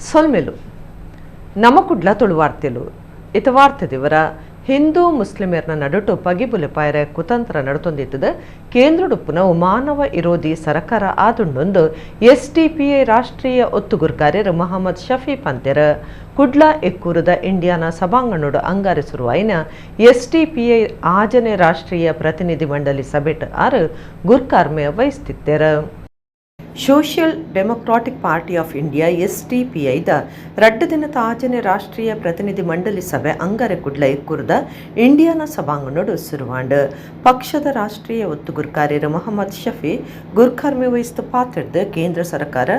ಸೊಲ್ಮೆಲು ನಮ್ಮ ಕುಡ್ಲ ತುಳುವಾರ್ತೆಲು ಇತವಾರ್ತೆದಿವರ ಹಿಂದೂ ಮುಸ್ಲಿಮರ್ನ ನಡುಟು ಪಗಿಬುಲೆ ಪಾಯರೆ ಕುತಂತ್ರ ನಡುತೊಂದಿತ್ತದ ಕೇಂದ್ರಡುಪ್ಪುನ ಮಾನವ ವಿರೋಧಿ ಸರ್ಕಾರ ಆದುಂಡೊಂದು ಎಸ್ಡಿಪಿಐ ರಾಷ್ಟ್ರೀಯ ಒತ್ತುಗುರ್ಕಾರ್ಯರು ಮೊಹಮ್ಮದ್ ಶಫಿ ಪಂತೆರ ಕುಡ್ಲ ಎಕ್ಕೂರದ ಇಂಡಿಯಾನ ಸಭಾಂಗಣೋಡು ಅಂಗಾರಿಸಿರುವಾಯಿನ ಎಸ್ಡಿಪಿಐ ಆಜನೆ ರಾಷ್ಟ್ರೀಯ ಪ್ರತಿನಿಧಿ ಮಂಡಳಿ ಸಭೆಟ್ ಆರು ಗುರ್ಕಾರ್ಮೆ ವಹಿಸ್ತಿತ್ತೆರ social democratic party of India ಎಸ್ಡಿಪಿಐದ ರಡ್ಡು ದಿನದ ಆಜನೆ ರಾಷ್ಟ್ರೀಯ ಪ್ರತಿನಿಧಿ ಮಂಡಳಿ ಸಭೆ ಅಂಗರೆ ಕುಡ್ಲ ಎಕ್ಕೂರದ ಇಂಡಿಯಾನ ಸಭಾಂಗಣೋಡು ಸುರುವಾಂಡ್ ಪಕ್ಷದ ರಾಷ್ಟ್ರೀಯ ಒತ್ತುಗುರ್ಕಾರ್ಯರು ಮೊಹಮ್ಮದ್ ಶಫಿ ಗುರ್ಕಾರ್ಮೆ ವಹಿಸಿದ ಪಾತ್ರದ ಕೇಂದ್ರ ಸರ್ಕಾರ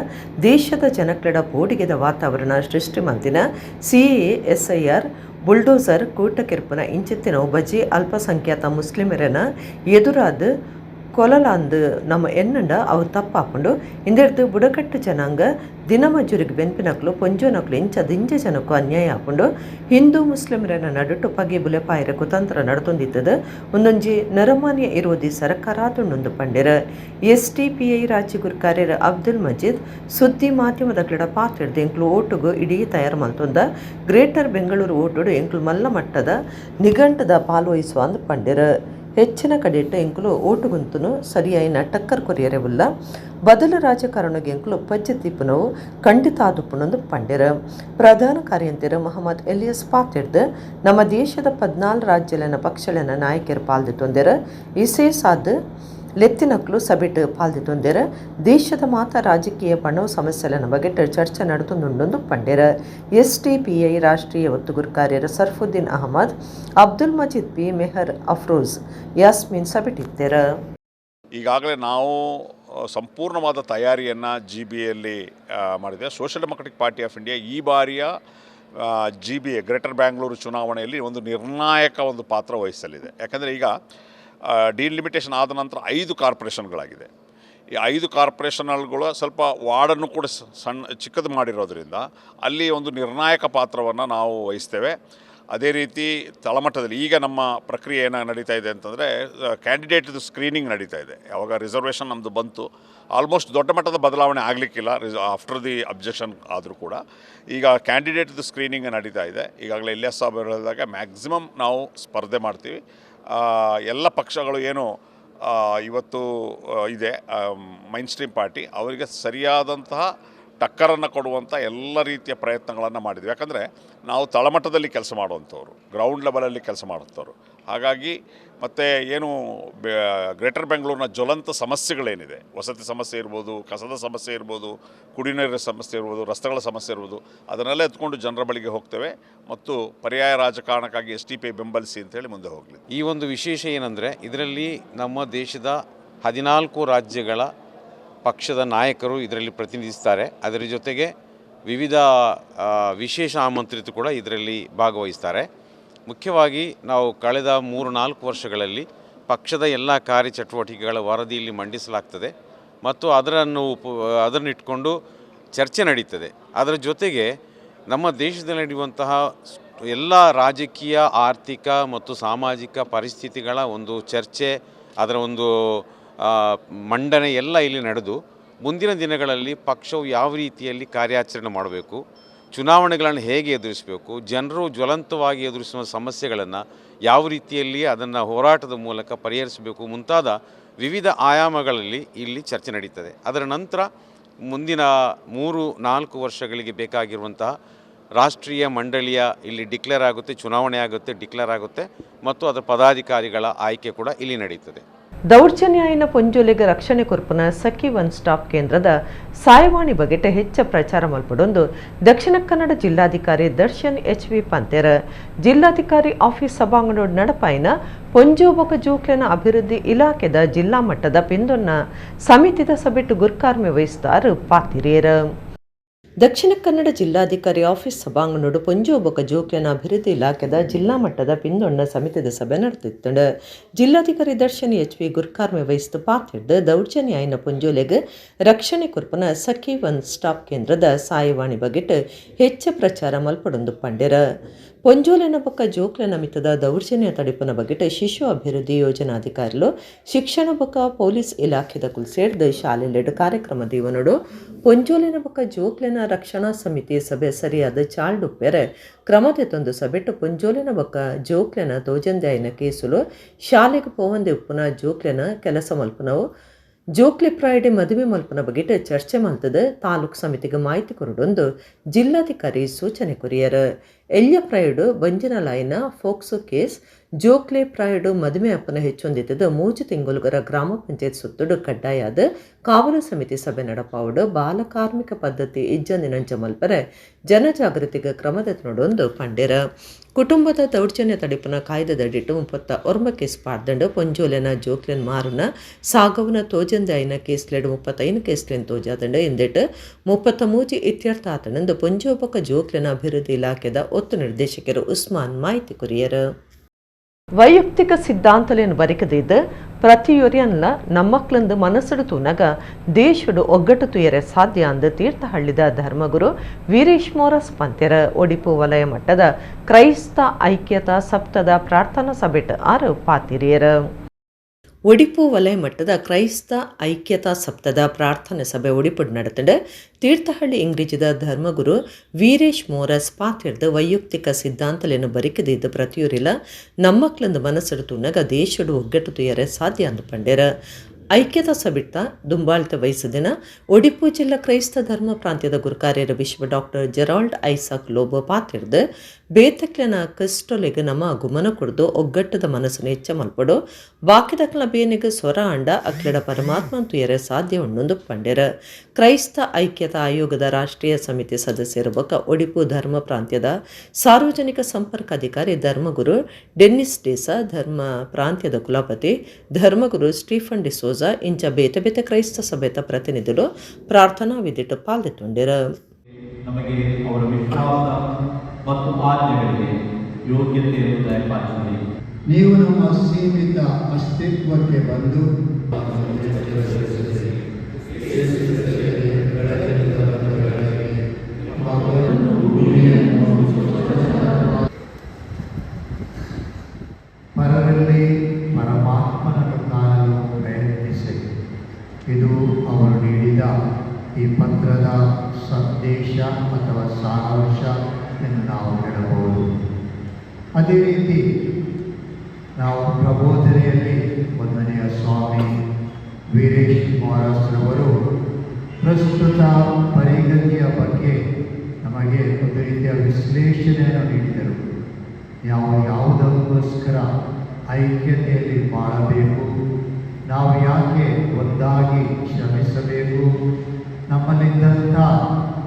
ದೇಶದ ಜನಕ್ಲೆಡ ಬೋಡಿಗೆದ ವಾತಾವರಣ ಸೃಷ್ಟಿ ಮಂತಿನ ಸಿಎಎ ಎಸ್ಐಆರ್ ಬುಲ್ಡೋಸರ್ ಕೂಟಕಿರ್ಪುನ ಇಂಚೆತ್ತಿನ ಬಜಿ ಅಲ್ಪಸಂಖ್ಯಾತ ಮುಸ್ಲಿಮರನ ಎದುರಾದ ಕೊಲಲಾಂದು ನಮ್ಮ ಎನ್ನಂಡ ಅವು ತಪ್ಪಾಕೊಂಡು ಇಂದೆಡ್ದು ಬುಡಕಟ್ಟು ಜನಾಂಗ ದಿನಮಜೂರಿಗೆ ಬೆನ್ಪಿನಕ್ಲು ಪೊಂಜೋನಕ್ಲು ಇಂಚ ಜನಕ್ಕೂ ಅನ್ಯಾಯ ಹಾಕೊಂಡು ಹಿಂದೂ ಮುಸ್ಲಿಮರನ್ನ ನಡುಟು ಪಗೆ ಬುಲೆ ಪಾಯರ ಕುತಂತ್ರ ನಡ್ತೊಂದಿತ್ತದ ಒಂದೊಂಜಿ ನರಮಾನ್ಯ ವಿರೋಧಿ ಸರ್ಕಾರ ಆತುಂಡೊಂದು ಪಂಡೆರ ಎಸ್ಡಿಪಿಐ ರಾಜ್ಯ ಗುರ್ಕಾರ್ಯರ ಅಬ್ದುಲ್ ಮಜೀದ್ ಸುದ್ದಿ ಮಾಧ್ಯಮದ ಕ್ರೀಡ ಪಾತ್ರದ ಎಂಕ್ಲು ಓಟುಗು ಇಡೀ ತಯಾರು ಮಲ್ತೊಂದ ಗ್ರೇಟರ್ ಬೆಂಗಳೂರು ಓಟುಡು ಎಂಕ್ಲು ಮಲ್ಲ ಮಟ್ಟದ ನಿಘಂಟದ ಪಾಲ್ವಹಿಸುವ ಅಂದು ಪಂಡೆರ ಹೆಚ್ಚಿನ ಕಡೆಟ್ಟು ಎಂಕುಲು ಓಟುಗುಂತುನು ಸರಿಯಾಯಿನ ಟಕ್ಕರ್ ಕೊರಿಯರೆವುಲ್ಲ ಬದಲು ರಾಜಕಾರಣಗೆ ಎಂಕುಲು ಪಜ್ಜತಿಪ್ಪುನವು ಖಂಡಿತ ಆದುಪ್ಪುನೊಂದು ಪಂಡೆರ ಪ್ರಧಾನ ಕಾರ್ಯಂತಿರ ಮೊಹಮ್ಮದ್ ಎಲಿಯಸ್ ಪಾತಿಡ್ದು ನಮ್ಮ ದೇಶದ 14 ರಾಜ್ಯಲನ ಪಕ್ಷಲನ ನಾಯಕರು ಪಾಲ್ದಿತ್ತೊಂದೆರ ಇಸೇ ಸಾದ್ ಲೆತ್ತಿನಕ್ಲು ಸಭೆಟ್ ಪಾಲ್ದಿತ್ತೊಂದೆರ ದೇಶದ ಮಾತ ರಾಜಕೀಯ ಪಣವು ಸಮಸ್ಯೆಲನ ಬಗೆಟ್ ಚರ್ಚೆ ನಡುತ್ತೊಂದುಂಡೊಂದು ಪಂಡೆರ ಎಸ್ಡಿಪಿಐ ರಾಷ್ಟ್ರೀಯ ಒತ್ತುಗುರ್ಕಾರ್ಯರ ಸರ್ಫುದ್ದೀನ್ ಅಹಮದ್ ಅಬ್ದುಲ್ ಮಜೀದ್ ಪಿ ಮೆಹರ್ ಅಫ್ರೋಜ್ ಯಾಸ್ಮಿನ್ ಸಭೆಟಿತ್ತೆರ. ಈಗಾಗಲೇ ನಾವು ಸಂಪೂರ್ಣವಾದ ತಯಾರಿಯನ್ನು GBA ಮಾಡಿದೆ. Social democratic party of India ಈ ಬಾರಿಯ GBA ಗ್ರೇಟರ್ ಬ್ಯಾಂಗ್ಳೂರು ಚುನಾವಣೆಯಲ್ಲಿ ಒಂದು ನಿರ್ಣಾಯಕ ಒಂದು ಪಾತ್ರ ವಹಿಸಲಿದೆ. ಯಾಕಂದರೆ ಈಗ ಡಿಲಿಮಿಟೇಷನ್ ಆದ ನಂತರ 5 ಕಾರ್ಪೊರೇಷನ್ಗಳಾಗಿದೆ. ಈ 5 ಕಾರ್ಪೊರೇಷನ್ಗಳು ಸ್ವಲ್ಪ ವಾರ್ಡನ್ನು ಕೂಡ ಚಿಕ್ಕದು ಮಾಡಿರೋದ್ರಿಂದ ಅಲ್ಲಿ ಒಂದು ನಿರ್ಣಾಯಕ ಪಾತ್ರವನ್ನು ನಾವು ವಹಿಸ್ತೇವೆ. ಅದೇ ರೀತಿ ತಳಮಟ್ಟದಲ್ಲಿ ಈಗ ನಮ್ಮ ಪ್ರಕ್ರಿಯೆ ಏನು ನಡೀತಾ ಇದೆ ಅಂತಂದರೆ ಕ್ಯಾಂಡಿಡೇಟ್ದು ಸ್ಕ್ರೀನಿಂಗ್ ನಡೀತಾ ಇದೆ. ಯಾವಾಗ ರಿಸರ್ವೇಷನ್ ನಮ್ಮದು ಬಂತು ಆಲ್ಮೋಸ್ಟ್ ದೊಡ್ಡ ಮಟ್ಟದ ಬದಲಾವಣೆ ಆಗಲಿಕ್ಕಿಲ್ಲ ಆಫ್ಟರ್ ದಿ ಅಬ್ಜೆಕ್ಷನ್ ಆದರೂ ಕೂಡ ಈಗ ಕ್ಯಾಂಡಿಡೇಟ್ದು ಸ್ಕ್ರೀನಿಂಗ್ ನಡೀತಾ ಇದೆ. ಈಗಾಗಲೇ ಇಲಿಯಾಸ್ ಸಾಬ್ ಹೇಳಿದಾಗ ಮ್ಯಾಕ್ಸಿಮಮ್ ನಾವು ಸ್ಪರ್ಧೆ ಮಾಡ್ತೀವಿ. ಎಲ್ಲ ಪಕ್ಷಗಳು ಏನು ಇವತ್ತು ಇದೆ ಮೈನ್ ಸ್ಟ್ರೀಮ್ ಪಾರ್ಟಿ ಅವರಿಗೆ ಸರಿಯಾದಂತಹ ಟಕ್ಕರನ್ನು ಕೊಡುವಂಥ ಎಲ್ಲ ರೀತಿಯ ಪ್ರಯತ್ನಗಳನ್ನು ಮಾಡಿದ್ವಿ. ಯಾಕಂದರೆ ನಾವು ತಳಮಟ್ಟದಲ್ಲಿ ಕೆಲಸ ಮಾಡುವಂಥವ್ರು, ಗ್ರೌಂಡ್ ಲೆವೆಲಲ್ಲಿ ಕೆಲಸ ಮಾಡುವಂಥವ್ರು. ಹಾಗಾಗಿ ಮತ್ತು ಏನು ಗ್ರೇಟರ್ ಬೆಂಗಳೂರಿನ ಜ್ವಲಂತ ಸಮಸ್ಯೆಗಳೇನಿದೆ, ವಸತಿ ಸಮಸ್ಯೆ ಇರ್ಬೋದು, ಕಸದ ಸಮಸ್ಯೆ ಇರ್ಬೋದು, ಕುಡಿಯುವ ನೀರಿನ ಸಮಸ್ಯೆ ಇರ್ಬೋದು, ರಸ್ತೆಗಳ ಸಮಸ್ಯೆ ಇರ್ಬೋದು, ಅದನ್ನೆಲ್ಲ ಎತ್ಕೊಂಡು ಜನರ ಬಳಿಗೆ ಹೋಗ್ತೇವೆ ಮತ್ತು ಪರ್ಯಾಯ ರಾಜಕಾರಣಕ್ಕಾಗಿ SDPI ಬೆಂಬಲಿಸಿ ಅಂತೇಳಿ ಮುಂದೆ ಹೋಗಲಿ. ಈ ಒಂದು ವಿಶೇಷ ಏನಂದರೆ ಇದರಲ್ಲಿ ನಮ್ಮ ದೇಶದ 14 ರಾಜ್ಯಗಳ ಪಕ್ಷದ ನಾಯಕರು ಇದರಲ್ಲಿ ಪ್ರತಿನಿಧಿಸ್ತಾರೆ. ಅದರ ಜೊತೆಗೆ ವಿವಿಧ ವಿಶೇಷ ಆಮಂತ್ರಿತರು ಕೂಡ ಇದರಲ್ಲಿ ಭಾಗವಹಿಸ್ತಾರೆ. ಮುಖ್ಯವಾಗಿ ನಾವು ಕಳೆದ 3-4 ವರ್ಷಗಳಲ್ಲಿ ಪಕ್ಷದ ಎಲ್ಲ ಕಾರ್ಯಚಟುವಟಿಕೆಗಳ ವರದಿಯಲ್ಲಿ ಮಂಡಿಸಲಾಗ್ತದೆ ಮತ್ತು ಅದನ್ನಿಟ್ಕೊಂಡು ಚರ್ಚೆ ನಡೀತದೆ. ಅದರ ಜೊತೆಗೆ ನಮ್ಮ ದೇಶದಲ್ಲಿ ನಡೆಯುವಂತಹ ಎಲ್ಲ ರಾಜಕೀಯ, ಆರ್ಥಿಕ ಮತ್ತು ಸಾಮಾಜಿಕ ಪರಿಸ್ಥಿತಿಗಳ ಒಂದು ಚರ್ಚೆ, ಅದರ ಒಂದು ಮಂಡನೆ ಎಲ್ಲ ಇಲ್ಲಿ ನಡೆದು ಮುಂದಿನ ದಿನಗಳಲ್ಲಿ ಪಕ್ಷವು ಯಾವ ರೀತಿಯಲ್ಲಿ ಕಾರ್ಯಾಚರಣೆ ಮಾಡಬೇಕು, ಚುನಾವಣೆಗಳನ್ನು ಹೇಗೆ ಎದುರಿಸಬೇಕು, ಜನರು ಜ್ವಲಂತವಾಗಿ ಎದುರಿಸುವ ಸಮಸ್ಯೆಗಳನ್ನು ಯಾವ ರೀತಿಯಲ್ಲಿ ಅದನ್ನು ಹೋರಾಟದ ಮೂಲಕ ಪರಿಹರಿಸಬೇಕು ಮುಂತಾದ ವಿವಿಧ ಆಯಾಮಗಳಲ್ಲಿ ಇಲ್ಲಿ ಚರ್ಚೆ ನಡೀತದೆ. ಅದರ ನಂತರ ಮುಂದಿನ 3-4 ವರ್ಷಗಳಿಗೆ ಬೇಕಾಗಿರುವಂತಹ ರಾಷ್ಟ್ರೀಯ ಮಂಡಳಿಯ ಇಲ್ಲಿ ಡಿಕ್ಲೇರ್ ಆಗುತ್ತೆ, ಚುನಾವಣೆ ಆಗುತ್ತೆ, ಡಿಕ್ಲೇರ್ ಆಗುತ್ತೆ ಮತ್ತು ಅದರ ಪದಾಧಿಕಾರಿಗಳ ಆಯ್ಕೆ ಕೂಡ ಇಲ್ಲಿ ನಡೀತದೆ. ದೌರ್ಜನ್ಯ ಪೊಂಜೋಲೆಗೆ ರಕ್ಷಣೆ ಕೊರ್ಪುನ ಸಖಿ ಒನ್ ಸ್ಟಾಪ್ ಕೇಂದ್ರದ ಸಾಯವಾಣಿ ಬಗೆಟ್ ಹೆಚ್ಚ ಪ್ರಚಾರ ಮಲ್ಪಡೊಂದು ದಕ್ಷಿಣ ಕನ್ನಡ ಜಿಲ್ಲಾಧಿಕಾರಿ ದರ್ಶನ್ HV ಪಂತೆರ ಜಿಲ್ಲಾಧಿಕಾರಿ ಆಫೀಸ್ ಸಭಾಂಗಣೋಡು ನಡಪಾಯಿನ ಪೊಂಜೋಬಕ ಜೂಕ್ಲೆನ ಅಭಿವೃದ್ಧಿ ಇಲಾಖೆದ ಜಿಲ್ಲಾ ಮಟ್ಟದ ಪಿಂದೊನ್ನ ಸಮಿತಿದ ಸಭೆಟ್ಟು ಗುರ್ಕಾರ್ಮೆ ವಹಿಸಿದಾರು ಪಾತಿರೇರ. ದಕ್ಷಿಣ ಕನ್ನಡ ಜಿಲ್ಲಾಧಿಕಾರಿ ಆಫೀಸ್ ಸಭಾಂಗಣೋಡು ಪೊಂಜೋಬೊಕ ಜೋಕ್ಲೆನ ಅಭಿವೃದ್ಧಿ ಇಲಾಖೆದ ಜಿಲ್ಲಾ ಮಟ್ಟದ ಪಿಂದೊಣ್ಣ ಸಮಿತಿದ ಸಭೆ ನಡೆದಿತ್ತು. ಜಿಲ್ಲಾಧಿಕಾರಿ ದರ್ಶನ್ HV ಗುರ್ಕಾರ್ಮೆ ವಹಿಸಿದ ಪಾತಿಡ್ದು ದೌರ್ಜನ್ಯ ಆಯ್ನ ಪೊಂಜೋಲೆಗೆ ರಕ್ಷಣೆ ಕೊರ್ಪನ ಸಖಿ ಒನ್ ಸ್ಟಾಪ್ ಕೇಂದ್ರದ ಸಾಯವಾಣಿ ಬಗೆಟ್ ಹೆಚ್ಚ ಪ್ರಚಾರ ಮಲ್ಪಡೊಂದು ಪಂಡೆರ. పొంజోలైన పక్క జోక్లైన ಮಿತದ ದೌರ್ಜನ್ಯ ತಡಿಪನ ಬಗೆಟ್ ಶಿಶು ಅಭಿವೃದ್ಧಿ ಯೋಜನಾಧಿಕಾರಿಗಳು ಶಿಕ್ಷಣ ಬೊಕ್ಕ ಪೊಲೀಸ್ ಇಲಾಖೆದ ಕುಲ್ ಸೇರಿದ ಶಾಲೆಲೆಡ್ ಕಾರ್ಯಕ್ರಮ ದೀವನಡು ಪೊಂಜೋಲಿನ ಬೊಕ್ಕ ಜೋಕ್ಲೆನ ರಕ್ಷಣಾ ಸಮಿತಿ ಸಭೆ ಸರಿಯಾದ ಚಾಲ್ಡುಪ್ಪೆರೆ ಕ್ರಮದೆ ತಂದು ಸಭೆಟ್ಟು ಪೊಂಜೋಲಿನ ಬೊಕ್ಕ ಜೋಕ್ಲೆನ ತೋಜಂದಾಯಿನ ಕೇಸುಲು ಶಾಲೆಗೆ ಪೋವಂದೆ ಉಪ್ಪುನ ಜೋಕ್ಲೆನ ಕೆಲಸ ಮಲ್ಪನವು ಜೋಕ್ಲೆ ಪ್ರಾಯಡೆ ಮದುವೆ ಮಲ್ಪನ ಬಗೆಟ್ ಚರ್ಚೆ ಮಲ್ತದ ತಾಲೂಕು ಸಮಿತಿಗೆ ಮಾಹಿತಿ ಕೊರಡೊಂದು ಜಿಲ್ಲಾಧಿಕಾರಿ ಸೂಚನೆ ಕೊರಿಯರ್ ಎಲ್ಯ ಪ್ರಾಯಡು ಬಂಜನಲಾಯಿನ ಫೋಕ್ಸೋ ಕೇಸ್ ಜೋಕ್ಲೆ ಪ್ರಾಯಡು ಮದುವೆ ಅಪ್ಪನ ಹೆಚ್ಚೊಂದಿತ್ತದ 3 ತಿಂಗಳುಗರ ಗ್ರಾಮ ಪಂಚಾಯತ್ ಸುತ್ತುಡು ಕಡ್ಡಾಯದ ಕಾವಲು ಸಮಿತಿ ಸಭೆ ನಡಪಾವಡು ಬಾಲ ಕಾರ್ಮಿಕ ಪದ್ಧತಿ ಇಜ್ಜಂದಿನಂಚ ಮಲ್ಪರೆ ಜನಜಾಗೃತಿಗೆ ಕ್ರಮದೊಂದು ಪಂಡೆರ ಕುಟುಂಬದ ದೌರ್ಜನ್ಯ ತಡಿಪನ ಕಾಯ್ದೆದಡಿಟ್ಟು 31 ಕೇಸ್ ಪಾಡ್ದಂಡು ಪೊಂಜೋಲೆನ ಜೋಕ್ಲೆನ್ ಮಾರುನ ಸಾಗವನ ತೋಜಂದಾಯಿನ ಕೇಸ್ಲೆಡು 35 ಕೇಸ್ಲೆನ್ ತೋಜಾದಂಡು ಇಂದೆಟ್ಟು 33 ಇತ್ಯರ್ಥ ಆತನಂದು ಪೊಂಜೋಪಕ ಜೋಕ್ಲೆನ ಅಭಿವೃದ್ಧಿ ಇಲಾಖೆದ ಒತ್ತು ನಿರ್ದೇಶಕರು ಉಸ್ಮಾನ್ ಮಾಹಿತಿ ಕೊರಿಯರು ವೈಯಕ್ತಿಕ ಸಿದ್ಧಾಂತಲೇನು ಬರಿಕದಿದ್ದು ಪ್ರತಿಯೊರಿಯನ್ಲ ನಮ್ಮಕ್ಲಂದು ಮನಸ್ಸಡು ತೂನಗ ದೇಶಡು ಒಗ್ಗಟ್ಟು ತುಯರೆ ಸಾಧ್ಯ ಅಂದು ತೀರ್ಥಹಳ್ಳಿದ ಧರ್ಮಗುರು ವೀರೇಶ್ ಮೋರಸ್ ಪಂತ್ಯರ ಒಡಿಪು ವಲಯ ಮಟ್ಟದ ಕ್ರೈಸ್ತ ಐಕ್ಯತಾ ಸಪ್ತದ ಪ್ರಾರ್ಥನಾ ಸಭೆಟ್ ಆರು ಪಾತಿರಿಯರ ಒಡಿಪು ವಲಯ ಮಟ್ಟದ ಕ್ರೈಸ್ತ ಐಕ್ಯತಾ ಸಪ್ತದ ಪ್ರಾರ್ಥನೆ ಸಭೆ ಒಡಿಪುಡ್ ನಡೆತಂಡು ತೀರ್ಥಹಳ್ಳಿ ಇಂಗ್ರಿಜಿದ ಧರ್ಮಗುರು ವೀರೇಶ್ ಮೋರಸ್ ಪಾತಿರ್ದ ವೈಯಕ್ತಿಕ ಸಿದ್ಧಾಂತಲೇನು ಬರಿಕದಿದ್ದ ಪ್ರತಿಯೊರಿಲ ನಮ್ಮಕ್ಲಂದು ಮನಸ್ಸಡು ತೂನಗ ದೇಶಡು ಒಗ್ಗಟ್ಟು ತುಯರೆ ಸಾಧ್ಯ ಅಂದು ಪಂಡ್ಯರ ಐಕ್ಯತಾ ಸಭೆಟ್ಟ ದುಂಬಾಳಿತ ವಹಿಸದಿನ ಒಡಿಪು ಜಿಲ್ಲಾ ಕ್ರೈಸ್ತ ಧರ್ಮ ಪ್ರಾಂತ್ಯದ ಗುರುಕಾರ್ಯರ ವಿಶ್ವ ಡಾಕ್ಟರ್ ಜೆರಾಲ್ಡ್ ಐಸಾಕ್ ಲೋಬೋ ಪಾತಿರ್ದು ಬೇತಕ್ಲೆನ ಕ್ರಿಸ್ಟೊಲೆಗೆ ನಮ್ಮ ಗುಮನ ಕೊಡ್ದು ಒಗ್ಗಟ್ಟದ ಮನಸ್ಸನ್ನು ಹೆಚ್ಚ ಮಲ್ಪಡು ಬಾಕಿದಕ್ಲ ಬೇನೆಗೆ ಸ್ವರ ಅಂಡ ಅಕ್ಲೆಡ ಪರಮಾತ್ಮ ತುಯರೆ ಸಾಧ್ಯ ಉಣ್ಣೊಂದು ಪಂಡ್ಯರ ಕ್ರೈಸ್ತ ಐಕ್ಯತಾ ಆಯೋಗದ ರಾಷ್ಟ್ರೀಯ ಸಮಿತಿ ಸದಸ್ಯರ ಬೊಕ್ಕ ಒಡಿಪು ಧರ್ಮ ಪ್ರಾಂತ್ಯದ ಸಾರ್ವಜನಿಕ ಸಂಪರ್ಕ ಅಧಿಕಾರಿ ಧರ್ಮಗುರು ಡೆನ್ನಿಸ್ ಡೇಸಾ ಧರ್ಮ ಪ್ರಾಂತ್ಯದ ಕುಲಪತಿ ಧರ್ಮಗುರು ಸ್ಟೀಫನ್ ಡಿಸೋಜಾ ಇಂಚ ಬೇತೆ ಬೇತೆ ಕ್ರೈಸ್ತ ಸಭೆತ ಪ್ರತಿನಿಧುಲು ಪ್ರಾರ್ಥನಾ ವಿಧಿಟ್ಟು ಪಾಲ್ಗೊಳ್ಳುತ್ತಿದ್ದರು. ನಮಗೆ ಅವರ ವಿಶ್ವಾಸ ಮತ್ತು ಆಜ್ಞೆಗಳಿಗೆ ಯೋಗ್ಯತೆಯನ್ನು ದಯಪಾಲಿಸಲಿ. ನೀವು ನಮ್ಮ ಸೀಮಿತ ಅಸ್ತಿತ್ವಕ್ಕೆ ಬಂದು ಪರರಲ್ಲಿ ಪರಮಾತ್ಮನನ್ನು ಕಾಣಲು ಪ್ರಯತ್ನಿಸಿ. ಇದು ಅವರು ನೀಡಿದ ಈ ಪತ್ರದ ಸಂದೇಶ ಅಥವಾ ಸಾರಾಂಶ ಎಂದು ನಾವು ಹೇಳಬಹುದು. ಅದೇ ರೀತಿ ನಾವು ಪ್ರಬೋಧನೆಯಲ್ಲಿ 1ನೇ ಸ್ವಾಮಿ ವೀರೇಶ್ ಮೋರಸ್ರವರು ಪ್ರಸ್ತುತ ಪರಿಗತಿಯ ಬಗ್ಗೆ ನಮಗೆ ಒಂದು ರೀತಿಯ ವಿಶ್ಲೇಷಣೆಯನ್ನು ನೀಡಿದರು. ನಾವು ಯಾವುದಕ್ಕೋಸ್ಕರ ಐಕ್ಯತೆಯಲ್ಲಿ ಬಾಳಬೇಕು, ನಾವು ಯಾಕೆ ಒಂದಾಗಿ ಶ್ರಮಿಸಬೇಕು, ನಮ್ಮಲ್ಲಿದ್ದಂಥ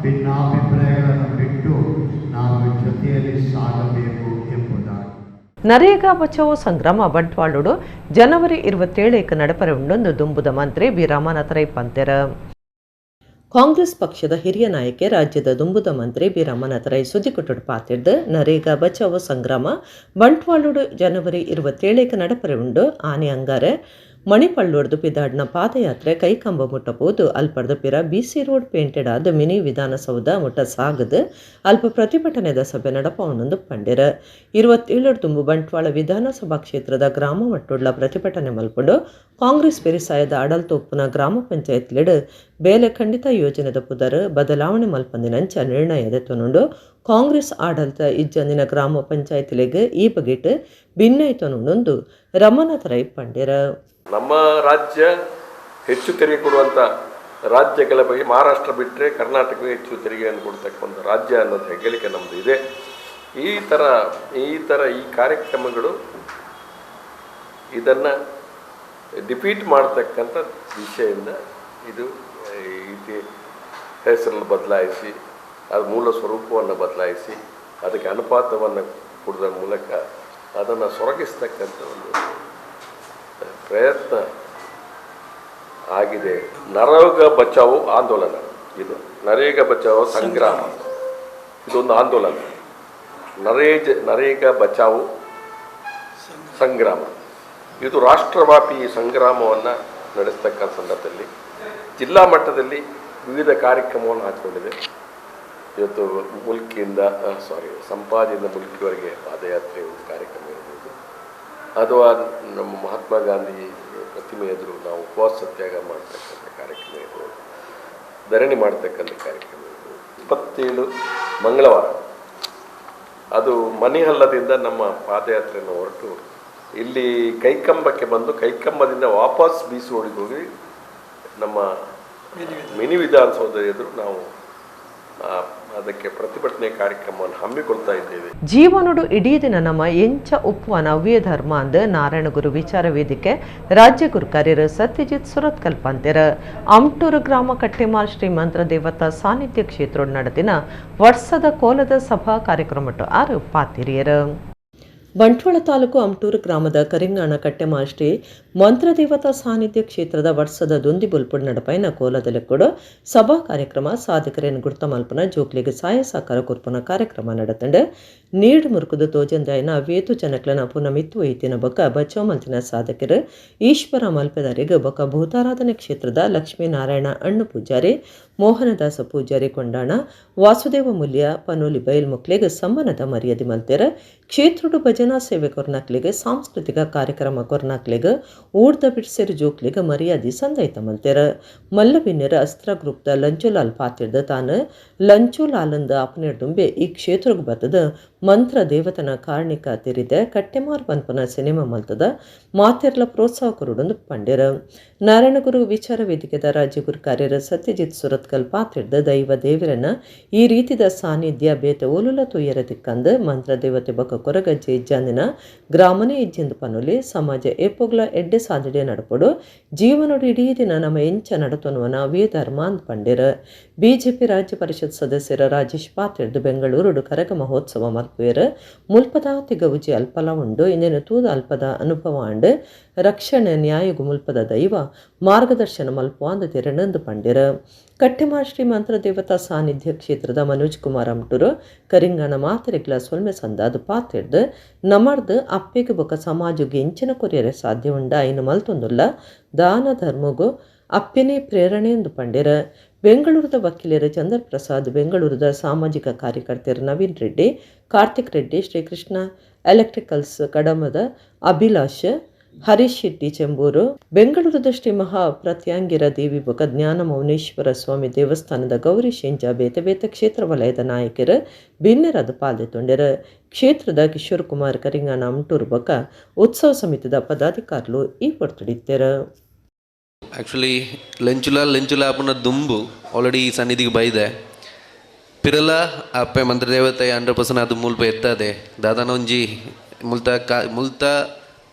ಭಿನ್ನಾಭಿಪ್ರಾಯಗಳನ್ನು ಬಿಟ್ಟು ನಾವು ಜೊತೆಯಲ್ಲಿ ಸಾಗಬೇಕು ಎಂಬುದಾಗಿ. ನರೇಗಾ ಬಚಾವೋ ಸಂಗ್ರಾಮ ಬಂಟ್ವಾಳೋಡು ಜನವರಿ 27 ನಡಪರೆ ಉಂಡೊಂದು ದುಂಬುದ ಮಂತ್ರಿ ಬಿ ರಾಮನಾಥರೈ ಪಂತೆರ ಕಾಂಗ್ರೆಸ್ ಪಕ್ಷದ ಹಿರಿಯ ನಾಯಕ ರಾಜ್ಯದ ದುಂಬುದ ಮಂತ್ರಿ ಬಿ ರಾಮನಾಥರೈ ಸುದ್ದಿಕೊಟ್ಟು ಪಾತಿರ್ದು ನರೇಗಾ ಬಚಾವೋ ಸಂಗ್ರಾಮ ಬಂಟ್ವಾಳೋಡು ಜನವರಿ 27 ನಡಪರೆ ಉಂಡು ಆನೆ ಅಂಗಾರೆ ಮಣಿಪಳ್ಳೊಡ್ದು ಪಿದಾಡ್ನ ಪಾದಯಾತ್ರೆ ಕೈಕಂಬ ಮುಟ್ಟಬಹುದು ಅಲ್ಪರ್ದ ಪಿರ BC ರೋಡ್ ಪೇಂಟೆಡ್ ಆದ ಮಿನಿ ವಿಧಾನಸೌಧ ಮುಟ್ಟ ಸಾಗದು ಅಲ್ಪ ಪ್ರತಿಭಟನೆದ ಸಭೆ ನಡಪವನೊಂದು ಪಂಡಿರ 27 ತುಂಬು ಬಂಟ್ವಾಳ ವಿಧಾನಸಭಾ ಕ್ಷೇತ್ರದ ಗ್ರಾಮ ಮಟ್ಟುಡ್ಲ ಪ್ರತಿಭಟನೆ ಮಲ್ಪುಂಡು ಕಾಂಗ್ರೆಸ್ ಬೆರಿಸಾಯದ ಆಡಲ್ತೋಪ್ಪುನ ಗ್ರಾಮ ಪಂಚಾಯತ್ ಲೆಡ್ ಬೇಲೆ ಖಂಡಿತ ಯೋಜನೆದ ಪುದರ್ ಬದಲಾವಣೆ ಮಲ್ಪಂದಿನಂಚ ನಿರ್ಣಯದ ತೊನುಂಡು ಕಾಂಗ್ರೆಸ್ ಆಡಳಿತ ಇಜ್ಜಂದಿನ ಗ್ರಾಮ ಪಂಚಾಯತ್ಲೆಗೆ ಈ ಬಗೆಟ್ ಭಿನ್ನೈತನುಂಡೊಂದು ರಮನಾಥರೈ ಪಂಡಿರ. ನಮ್ಮ ರಾಜ್ಯ ಹೆಚ್ಚು ತೆರಿಗೆ ಕೊಡುವಂಥ ರಾಜ್ಯಗಳ ಬಗ್ಗೆ ಮಹಾರಾಷ್ಟ್ರ ಬಿಟ್ಟರೆ ಕರ್ನಾಟಕವೇ ಹೆಚ್ಚು ತೆರಿಗೆಯನ್ನು ಕೊಡ್ತಕ್ಕಂಥ ರಾಜ್ಯ ಅನ್ನೋದು ಹೆಗ್ಗಳಿಕೆ ನಮ್ಮದು ಇದೆ. ಈ ಥರ ಈ ಕಾರ್ಯಕ್ರಮಗಳು ಇದನ್ನು ಡಿಫೀಟ್ ಮಾಡ್ತಕ್ಕಂಥ ದಿಶೆಯಿಂದ ಇದು ಹೆಸರನ್ನು ಬದಲಾಯಿಸಿ ಅದು ಮೂಲ ಸ್ವರೂಪವನ್ನು ಬದಲಾಯಿಸಿ ಅದಕ್ಕೆ ಅನುಪಾತವನ್ನು ಕೊಡೋದ್ರ ಮೂಲಕ ಅದನ್ನು ಸೊರಗಿಸ್ತಕ್ಕಂಥ ಒಂದು ಪ್ರಯತ್ನ ಆಗಿದೆ. ನರೇಗಾ ಬಚಾವೋ ಆಂದೋಲನ, ಇದು ನರೇಗಾ ಬಚಾವೋ ಸಂಗ್ರಾಮ, ಇದೊಂದು ಆಂದೋಲನ. ನರೇಗಾ ಬಚಾವೋ ಸಂಗ್ರಾಮ ಇದು ರಾಷ್ಟ್ರವ್ಯಾಪಿ ಸಂಗ್ರಾಮವನ್ನು ನಡೆಸ್ತಕ್ಕಂಥ ಸಂದರ್ಭದಲ್ಲಿ ಜಿಲ್ಲಾ ಮಟ್ಟದಲ್ಲಿ ವಿವಿಧ ಕಾರ್ಯಕ್ರಮವನ್ನು ಹಾಕಿಕೊಂಡಿದೆ. ಇವತ್ತು ಸಂಪಾದಿಯಿಂದ ಮುಲ್ಕಿವರೆಗೆ ಪಾದಯಾತ್ರೆ ಒಂದು ಕಾರ್ಯಕ್ರಮ ಇರ್ಬೋದು, ಅಥವಾ ನಮ್ಮ ಮಹಾತ್ಮ ಗಾಂಧಿ ಪ್ರತಿಮೆ ಎದುರು ನಾವು ಉಪವಾಸ ಸತ್ಯಾಗ ಮಾಡ್ತಕ್ಕಂಥ ಕಾರ್ಯಕ್ರಮ ಇರ್ಬೋದು, ಧರಣಿ ಮಾಡ್ತಕ್ಕಂಥ ಕಾರ್ಯಕ್ರಮ ಇರ್ಬೋದು. 27 ಮಂಗಳವಾರ ಅದು ಮನಿಹಲ್ಲದಿಂದ ನಮ್ಮ ಪಾದಯಾತ್ರೆಯನ್ನು ಹೊರಟು ಇಲ್ಲಿ ಕೈಕಂಬಕ್ಕೆ ಬಂದು ಕೈಕಂಬದಿಂದ ವಾಪಸ್ ಬೀಸುವಳಿಗೆ ಹೋಗಿ ನಮ್ಮ ಮಿನಿ ವಿಧಾನಸೌಧ ಎದುರು ನಾವು ಅದಕ್ಕೆ ಪ್ರತಿಭಟನೆ ಕಾರ್ಯಕ್ರಮವನ್ನು ಹಮ್ಮಿಕೊಳ್ತಾ ಇದ್ದೇವೆ. ಜೀವನೋಡು ಇಡೀ ದಿನ ನಮ್ಮ ಎಂಚ ಉಪ್ಪುವ ನವ್ಯ ಧರ್ಮ ಅಂದ ನಾರಾಯಣಗುರು ವಿಚಾರ ವೇದಿಕೆ ರಾಜ್ಯ ಗುರು ಕಾರ್ಯರು ಸತ್ಯಜಿತ್ ಸುರತ್ಕಲ್ ಪಂತೆರ ಅಮ್ಟೂರು ಗ್ರಾಮ ಕಟ್ಟೆಮಾರ್ ಶ್ರೀ ಮಂತ್ರ ದೇವತಾ ಸಾನ್ನಿಧ್ಯ ಕ್ಷೇತ್ರ ನಡೆದಿನ ವರ್ಷದ ಕೋಲದ ಸಭಾ ಕಾರ್ಯಕ್ರಮ ಆರು ಪಾತಿರಿಯರು. ಬಂಟ್ವಾಳ ತಾಲೂಕು ಅಮ್ಟೂರು ಗ್ರಾಮದ ಕರಿಂಗಾಣ ಕಟ್ಟೆಮಾರ್ ಶ್ರೀ ಮಂತ್ರದೇವತಾ ಸಾನ್ನಿಧ್ಯ ಕ್ಷೇತ್ರದ ವರ್ಷದ ದೊಂದಿ ಬುಲ್ಪುಡ್ ನಡಪೈನ ಕೋಲದಲ್ಲಿ ಕೂಡ ಸಭಾ ಕಾರ್ಯಕ್ರಮ ಸಾಧಕರೇನು ಗುರ್ತ ಮಲ್ಪನ ಜೋಕ್ಲಿಗೆ ಸಹಾಯ ಸಹಕಾರ ಕೊರ್ಪನ ಕಾರ್ಯಕ್ರಮ ನಡೆತಂಡೆ ನೀಡು ಮುರುಕುದು ತೋಜಂದಾಯನ ವೇತು ಜನಕ್ಲನ ಪುನಮಿತ್ತು ಐತಿನ ಬೊಕ್ಕ ಬಚಾವ್ ಮಂತಿನ ಸಾಧಕರು ಈಶ್ವರ ಮಲ್ಪೆದಾರಿಗೆ ಬೊಕ್ಕ ಭೂತಾರಾಧನೆ ಕ್ಷೇತ್ರದ ಲಕ್ಷ್ಮೀನಾರಾಯಣ ಅಣ್ಣು ಪೂಜಾರಿ, ಮೋಹನದಾಸ ಪೂಜಾರಿ ಕೊಂಡಾಣ, ವಾಸುದೇವ ಮೂಲ್ಯ ಪನೋಲಿ ಬೈಲ್ ಮುಕ್ಲಿಗೆ ಸಮ್ಮನದ ಮರ್ಯಾದೆ ಮಲ್ತೆರ ಕ್ಷೇತ್ರದ ಭಜನಾ ಸೇವೆ ಕೊರ್ನಾಕ್ಲಿಗೆ ಸಾಂಸ್ಕೃತಿಕ ಕಾರ್ಯಕ್ರಮ ಕೊರ್ನಾಕ್ಲಿಗೆ ಊರ್ದ ಬಿಡ್ಸೇರು ಜೋಕ್ಲಿಗೆ ಮರ್ಯಾದೆ ಸಂದೈತ ಮಲ್ತೆರ ಮಲ್ಲಬಿನ್ನೆರ ಅಸ್ತ್ರ ಗ್ರೂಪ್ದ ಲಂಚುಲಾಲ್ ಪಾತಿರ್ದ ತಾನು ಲಂಚುಲಾಲಂದ ಅಪನೆ ಡುಂಬೆ ಈ ಕ್ಷೇತ್ರಕ್ಕೆ ಬರ್ತದ ಮಂತ್ರ ದೇವತನ ಕಾರಣಿಕ ತಿರಿದೆ ಕಟ್ಟೆಮಾರ್ ಪನ್ಪನ ಸಿನಿಮಾ ಮಲ್ತದ ಮಾತೆರ್ಲ ಪ್ರೋತ್ಸಾಹ ಕೊರುಡೊಂದು ಪಂಡ್ಯರ ನಾರಾಯಣಗುರು ವಿಚಾರ ವೇದಿಕೆದ ರಾಜ್ಯ ಗುರು ಕಾರ್ಯರ ಸತ್ಯಜಿತ್ ಸುರತ್ಕಲ್ ಪಾತಿರ್ದ ದೈವ ದೇವರನ್ನ ಈ ರೀತಿದ ಸಾನ್ನಿಧ್ಯ ಬೇತ ಓಲುಲ ತುಯ್ಯರ ದಿಕ್ಕಂದು ಮಂತ್ರ ದೇವತೆ ಬಕ ಕೊರಗಜ್ಜೆ ಇಜ್ಜಂದಿನ ಗ್ರಾಮನೇ ಇಜ್ಜಿಂದು ಪನುಲಿ ಸಮಾಜ ಏಪೋಗ್ಲ ಎಡ್ಡೆ ಸಾಧನೆ ನಡಪಡು ಜೀವನೋಡು ಇಡೀ ದಿನ ನಮ್ಮ ಎಂಚ ನಡತನುವನ ವೇ ಧರ್ಮ ಅಂದ್ ಪಂಡ್ಯರ. ಬಿಜೆಪಿ ರಾಜ್ಯ ಪರಿಷತ್ ಸದಸ್ಯರ ರಾಜೇಶ್ ಪಾತಿರ್ದು ಬೆಂಗಳೂರು ಕರಗ ಮಹೋತ್ಸವ ಮಲ್ಪುವೆರ ಮುಲ್ಪದ ತಿಗವುಜಿ ಅಲ್ಪಲ ಉಂಡು ಇಂದಿನ ತೂದ ಅಲ್ಪದ ಅನುಭವ ಅಂಡು ರಕ್ಷಣೆ ನ್ಯಾಯಗು ಮುಲ್ಪದ ದೈವ ಮಾರ್ಗದರ್ಶನ ಮಲ್ಪುವಾಂದ ತೆರನಂದು ಪಂಡ್ಯರ. ಕಟ್ಟೆಮಾರ್ ಶ್ರೀ ಮಂತ್ರ ದೇವತಾ ಸಾನ್ನಿಧ್ಯ ಕ್ಷೇತ್ರದ ಮನೋಜ್ ಕುಮಾರ್ ಅಮ್ಟೂರು ಕರಿಂಗಣ ಮಾತರಿಗ್ಲ ಸೊಲ್ಮೆ ಸಂದಾದು ಪಾತಿರ್ದು ನಮರ್ದು ಅಪ್ಪೆಗೆ ಬೊಕ ಸಮಾಜಗೆ ಎಂಚಿನ ಕೊರಿಯರೆ ಸಾಧ್ಯ ಉಂಡ ಐನು ಮಲ್ತೊಂದುಲ್ಲ ದಾನ ಧರ್ಮಗು ಅಪ್ಪೆನೇ ಪ್ರೇರಣೆ ಎಂದು ಪಂಡ್ಯರ. ಬೆಂಗಳೂರದ ವಕೀಲರ ಚಂದರ್ ಪ್ರಸಾದ್, ಬೆಂಗಳೂರದ ಸಾಮಾಜಿಕ ಕಾರ್ಯಕರ್ತರು ನವೀನ್ ರೆಡ್ಡಿ, ಕಾರ್ತಿಕ್ ರೆಡ್ಡಿ, ಶ್ರೀಕೃಷ್ಣ ಎಲೆಕ್ಟ್ರಿಕಲ್ಸ್ ಕಡಮದ ಅಭಿಲಾಷ್, ಹರೀಶ್ ಶೆಟ್ಟಿ ಚೆಂಬೂರು, ಬೆಂಗಳೂರದ ಶ್ರೀ ಮಹಾ ಪ್ರತ್ಯಾಂಗಿರ ದೇವಿ ಬೊಕ ಜ್ಞಾನ ಮೌನೇಶ್ವರ ಸ್ವಾಮಿ ದೇವಸ್ಥಾನದ ಗೌರಿ ಶೇಂಜ ಬೇತೆ ಬೇತೆ ಕ್ಷೇತ್ರ ವಲಯದ ನಾಯಕರು ಭಿನ್ನರಾದ ಪಾಲ್ದೊಂಡ್ಯರ. ಕ್ಷೇತ್ರದ ಕಿಶೋರ್ ಕುಮಾರ್ ಕರಿಂಗಾಣ ಅಮ್ಟೂರು ಬೊಕ ಉತ್ಸವ ಸಮಿತಿದ ಪದಾಧಿಕಾರುలు ಈ ಹೊರತುಡಿತ್ತರ. ಆ್ಯಕ್ಚುಲಿ ಲೆಂಚುಲ ಅಪ್ಪನ ದುಂಬು ಆಲ್ರೆಡಿ ಈ ಸನ್ನಿಧಿಗೆ ಬೈದೆ ಪಿರಲ ಅಪ್ಪೆ ಮಂತ್ರದೇವತೆ 100% ಅದು ಮುಲ್ಪ ಎತ್ತದೆ ದಾದಾನ ಒಂಜಿ ಮುಲ್ತ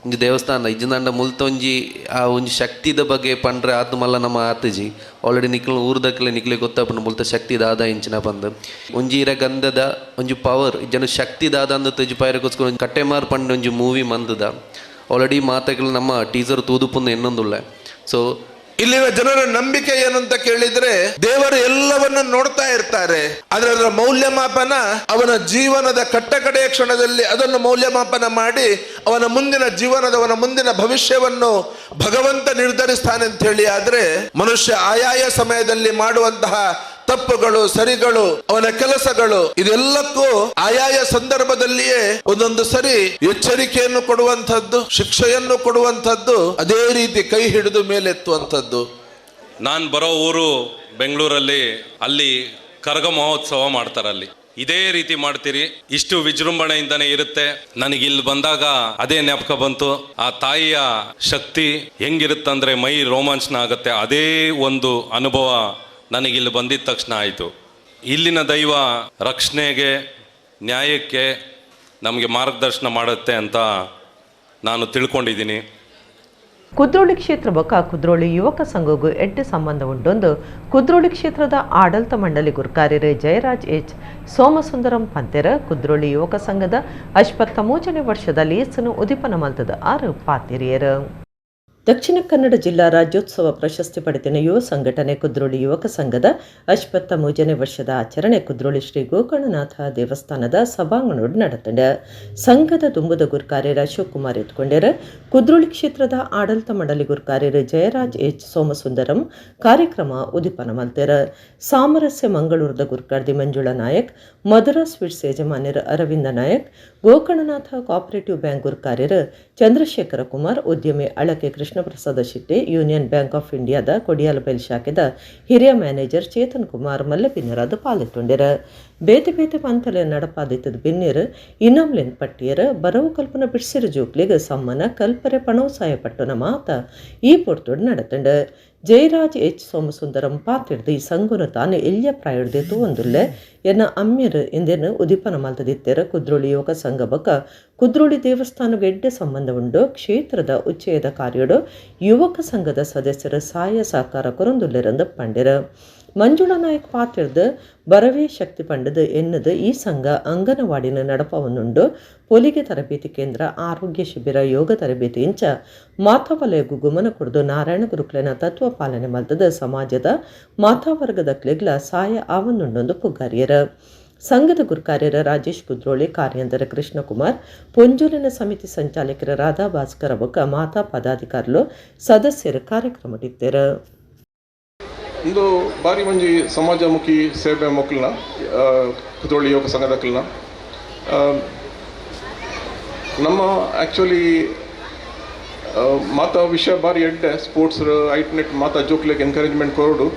ಒಂಜಿ ದೇವಸ್ಥಾನ ಇಜ್ಜಿಂದ ಮುಲ್ತ ಒಂಜಿ ಆ ಒಂಜಿ ಶಕ್ತಿದ ಬಗ್ಗೆ ಪಂಡ್ರೆ ಆತು ಮಲ್ಲ ನಮ್ಮ ಆತಜಿ ಆಲ್ರೆಡಿ ನಿಕ್ಲು ಊರ್ದಕ್ಲೆ ನಿಕ್ಲೆ ಗೊತ್ತಪ್ಪನ ಮುಲ್ತ ಶಕ್ತಿ ದಾದ ಇಂಚಿನ ಬಂದು ಒಂಜಿ ಇರ ಗಂಧದ ಒಂಜಿ ಪವರ್ ಇಜ್ಜನ ಶಕ್ತಿ ದಾದ ಅಂದ ತೆಜಿ ಪಾಯರಕ್ಕೋಸ್ಕರ ಒಂಜಿ ಕಟ್ಟೆಮಾರ್ ಪಂಡ ಒಂಜಿ ಮೂವಿ ಮಂದದ ಆಲ್ರೆಡಿ ಮಾತಾಗಲು ನಮ್ಮ ಟೀಸರ್ ತೂದುಪುಂದು ಇನ್ನೊಂದುಳ್ಳೆ. ಸೊ ಇಲ್ಲಿನ ಜನರ ನಂಬಿಕೆ ಏನು ಅಂತ ಕೇಳಿದ್ರೆ ದೇವರು ಎಲ್ಲವನ್ನ ನೋಡ್ತಾ ಇರ್ತಾರೆ, ಆದ್ರೆ ಅದರ ಮೌಲ್ಯಮಾಪನ ಅವನ ಜೀವನದ ಕಟ್ಟಕಡೆಯ ಕ್ಷಣದಲ್ಲಿ ಅದನ್ನು ಮೌಲ್ಯಮಾಪನ ಮಾಡಿ ಅವನ ಮುಂದಿನ ಭವಿಷ್ಯವನ್ನು ಭಗವಂತ ನಿರ್ಧರಿಸ್ತಾನೆ ಅಂತ ಹೇಳಿ. ಆದ್ರೆ ಮನುಷ್ಯ ಆಯಾಯ ಸಮಯದಲ್ಲಿ ಮಾಡುವಂತಹ ತಪ್ಪುಗಳು ಸರಿಗಳು ಅವನ ಕೆಲಸಗಳು ಇದೆಲ್ಲಕ್ಕೂ ಆಯಾಯ ಸಂದರ್ಭದಲ್ಲಿಯೇ ಒಂದೊಂದು ಸರಿ ಎಚ್ಚರಿಕೆಯನ್ನು ಕೊಡುವಂಥದ್ದು, ಶಿಕ್ಷೆಯನ್ನು ಕೊಡುವಂಥದ್ದು, ಅದೇ ರೀತಿ ಕೈ ಹಿಡಿದು ಮೇಲೆತ್ತುವಂಥದ್ದು. ನಾನು ಬರೋ ಊರು ಬೆಂಗಳೂರಲ್ಲಿ, ಅಲ್ಲಿ ಕರಗ ಮಹೋತ್ಸವ ಮಾಡ್ತಾರಲ್ಲಿ ಇದೇ ರೀತಿ ಮಾಡ್ತೀರಿ, ಇಷ್ಟು ವಿಜೃಂಭಣೆಯಿಂದನೇ ಇರುತ್ತೆ. ನನಗಿಲ್ಲಿ ಬಂದಾಗ ಅದೇ ಜ್ಞಾಪಕ ಬಂತು, ಆ ತಾಯಿಯ ಶಕ್ತಿ ಹೆಂಗಿರುತ್ತಂದ್ರೆ ಮೈ ರೋಮಾಂಚನ ಆಗುತ್ತೆ. ಅದೇ ಒಂದು ಅನುಭವ ನನಗಿಲ್ಲಿ ಬಂದಿದ್ದ ತಕ್ಷಣ ಆಯಿತು. ಇಲ್ಲಿನ ದೈವ ರಕ್ಷಣೆಗೆ ನ್ಯಾಯಕ್ಕೆ ನಮಗೆ ಮಾರ್ಗದರ್ಶನ ಮಾಡುತ್ತೆ ಅಂತ ನಾನು ತಿಳ್ಕೊಂಡಿದ್ದೀನಿ. ಕುದ್ರೋಳಿ ಕ್ಷೇತ್ರ ಬೊಕ ಕುದ್ರೋಳಿ ಯುವಕ ಸಂಘಗೂ ಎಡ್ಡೆ ಸಂಬಂಧ ಉಂಟೊಂದು ಕುದ್ರೋಳಿ ಕ್ಷೇತ್ರದ ಆಡಳಿತ ಮಂಡಳಿ ಗುರುಕಾರ್ಯರು ಜಯರಾಜ್ ಎಚ್ ಸೋಮಸುಂದರಂ ಪಂತೆರ ಕುದ್ರೋಳಿ ಯುವಕ ಸಂಘದ 83ನೇ ವರ್ಷದ ಲೀಸನು ಉದಿಪನ ಮಲ್ತದ 6 ಪಾತಿರಿಯರು. ದಕ್ಷಿಣ ಕನ್ನಡ ಜಿಲ್ಲಾ ರಾಜ್ಯೋತ್ಸವ ಪ್ರಶಸ್ತಿ ಪಡೆದಿನ ಯುವ ಸಂಘಟನೆ ಕುದ್ರೋಳಿ ಯುವಕ ಸಂಘದ 53ನೇ ವರ್ಷದ ಆಚರಣೆ ಕುದ್ರೋಳಿ ಶ್ರೀ ಗೋಕರ್ಣನಾಥ ದೇವಸ್ಥಾನದ ಸಭಾಂಗಣೋಡು ನಡೆತಂಡ. ಸಂಘದ ದುಂಬುದ ಗುರುಕಾರ್ಯರ ಶಿವಕುಮಾರ್ ಎತ್ಕೊಂಡರ ಕುದ್ರೋಳಿ ಕ್ಷೇತ್ರದ ಆಡಳಿತ ಮಂಡಳಿ ಗುರುಕಾರ್ಯರು ಜಯರಾಜ್ ಎಚ್ ಸೋಮಸುಂದರಂ ಕಾರ್ಯಕ್ರಮ ಉದಿಪನ ಮಲ್ತೆರ. ಸಾಮರಸ್ಯ ಮಂಗಳೂರದ ಗುರುಕಾರ್ದಿ ಮಂಜುಳಾ ನಾಯಕ್, ಮಧುರಾ ಸ್ವೀಟ್ಸ್ ಯಜಮಾನ್ಯರ ಅರವಿಂದ ನಾಯಕ್, ಗೋಕರ್ಣನಾಥ ಕೋಆಪರೇಟಿವ್ ಬ್ಯಾಂಕ್ ಗುರುಕಾರ್ಯರು ಚಂದ್ರಶೇಖರ ಕುಮಾರ್, ಉದ್ಯಮಿ Alake Krishnaprasada Shetty, union bank of ಇಂಡಿಯಾದ ಕೊಡಿಯಾಲಬೈಲ್ ಶಾಖೆದ ಹಿರಿಯ ಮ್ಯಾನೇಜರ್ ಚೇತನ್ ಕುಮಾರ್ ಮಲ್ಲಪಿನ್ನರಾದ ಪಾಲೆತ್ತೊಂಡಿರ. ಬೇತೆ ಬೇತೆ ಪಂತಲೆ ನಡಪಾದಿತ್ತದ ಬಿನ್ನೀರು ಇನ್ನೊಮ್ಲೆನ್ ಪಟ್ಟಿಯರ ಬರವು ಕಲ್ಪನ ಬಿಡ್ಸಿರ ಜೋಕ್ಲಿಗೆ ಸಮ್ಮನ ಕಲ್ಪರೆ ಪಣೋಸಾಯ ಪಟ್ಟನ ಮಾತ ಈ ಪೊರ್ತೋಡು ನಡೆತಂಡ. ಜಯರಾಜ್ ಎಚ್ ಸೋಮಸುಂದರಂ ಪಾತಿಡ್ದು ಈ ಸಂಗುನ ತಾನು ಎಲ್ಯ ಪ್ರಾಯಡ್ದೇತು ಒಂದುಲ್ಲೆ ಎನ್ನ ಅಮ್ಮಿರು ಎಂದೇನು ಉದಿಪನ ಮಲ್ತದಿತ್ತೆರ ಕುದ್ರೋಳಿ ಯುವಕ ಸಂಘ ಬಕ ಕುದ್ರೋಳಿ ದೇವಸ್ಥಾನಕ್ಕೆ ಎಡ್ಡೆ ಸಂಬಂಧ ಉಂಡು ಕ್ಷೇತ್ರದ ಉಚ್ಚೇದ ಕಾರ್ಯಡು ಯುವಕ ಸಂಘದ ಸದಸ್ಯರ ಸಹಾಯ ಸಹಕಾರ ಕೊರೊಂದುಲ್ಲೆರಂದು ಪಂಡಿರ. ಮಂಜುಳಾ ನಾಯಕ್ ಪಾತಿಡ್ದು ಬರವೇ ಶಕ್ತಿ ಪಂಡದು ಎನ್ನದು ಈ ಸಂಘ ಅಂಗನವಾಡಿನ ನಡಪವನ್ನುಂಡು ಪೊಲಿಗೆ ತರಬೇತಿ ಕೇಂದ್ರ, ಆರೋಗ್ಯ ಶಿಬಿರ, ಯೋಗ ತರಬೇತಿ ಇಂಚ ಮಾತಾವಲಯಗೂ ಗುಮನ ಕೊಡ್ದು ನಾರಾಯಣ ಗುರುಕ್ಲೆನ ತತ್ವ ಪಾಲನೆ ಮಲ್ತದ ಸಮಾಜದ ಮಾತಾವರ್ಗದ ಕ್ಲೆಗ್ಲ ಸಹಾಯ ಆವನ್ನುಂಡೊಂದು ಪುಗಾರಿಯರ. ಸಂಘದ ಗುರುಕಾರ್ಯರ ರಾಜೇಶ್ ಕುದ್ರೋಳಿ, ಕಾರ್ಯಾಂತರ ಕೃಷ್ಣಕುಮಾರ್, ಪೊಂಜೂರಿನ ಸಮಿತಿ ಸಂಚಾಲಕರ ರಾಧಾ ಭಾಸ್ಕರ ಬೊಕ್ಕ ಮಾತಾ ಪದಾಧಿಕಾರಿಗಳು ಸದಸ್ಯರು ಕಾರ್ಯಕ್ರಮಡಿದ್ದೇರ. ಇಂದು ಬಾರಿ ಮಂಜಿ ಸಮಾಜಮುಖಿ ಸೇವೆ ಮೊಕ್ಕಲ್ನ ಕುದ್ರೋಳಿ ಯುವಕ ಸಂಘದಕ್ಕಲ್ನ ನಮ್ಮ ಆ್ಯಕ್ಚುಲಿ ಮಾತಾ ವಿಷಯ ಬಾರಿ ಎಡ್ಡೆ ಸ್ಪೋರ್ಟ್ಸ್ ಐಟ್ನೆಟ್ ಮಾತಾ ಜೋಕ್ಲೆಗೆ ಎನ್ಕರೇಜ್ಮೆಂಟ್ ಕೊರೋಡು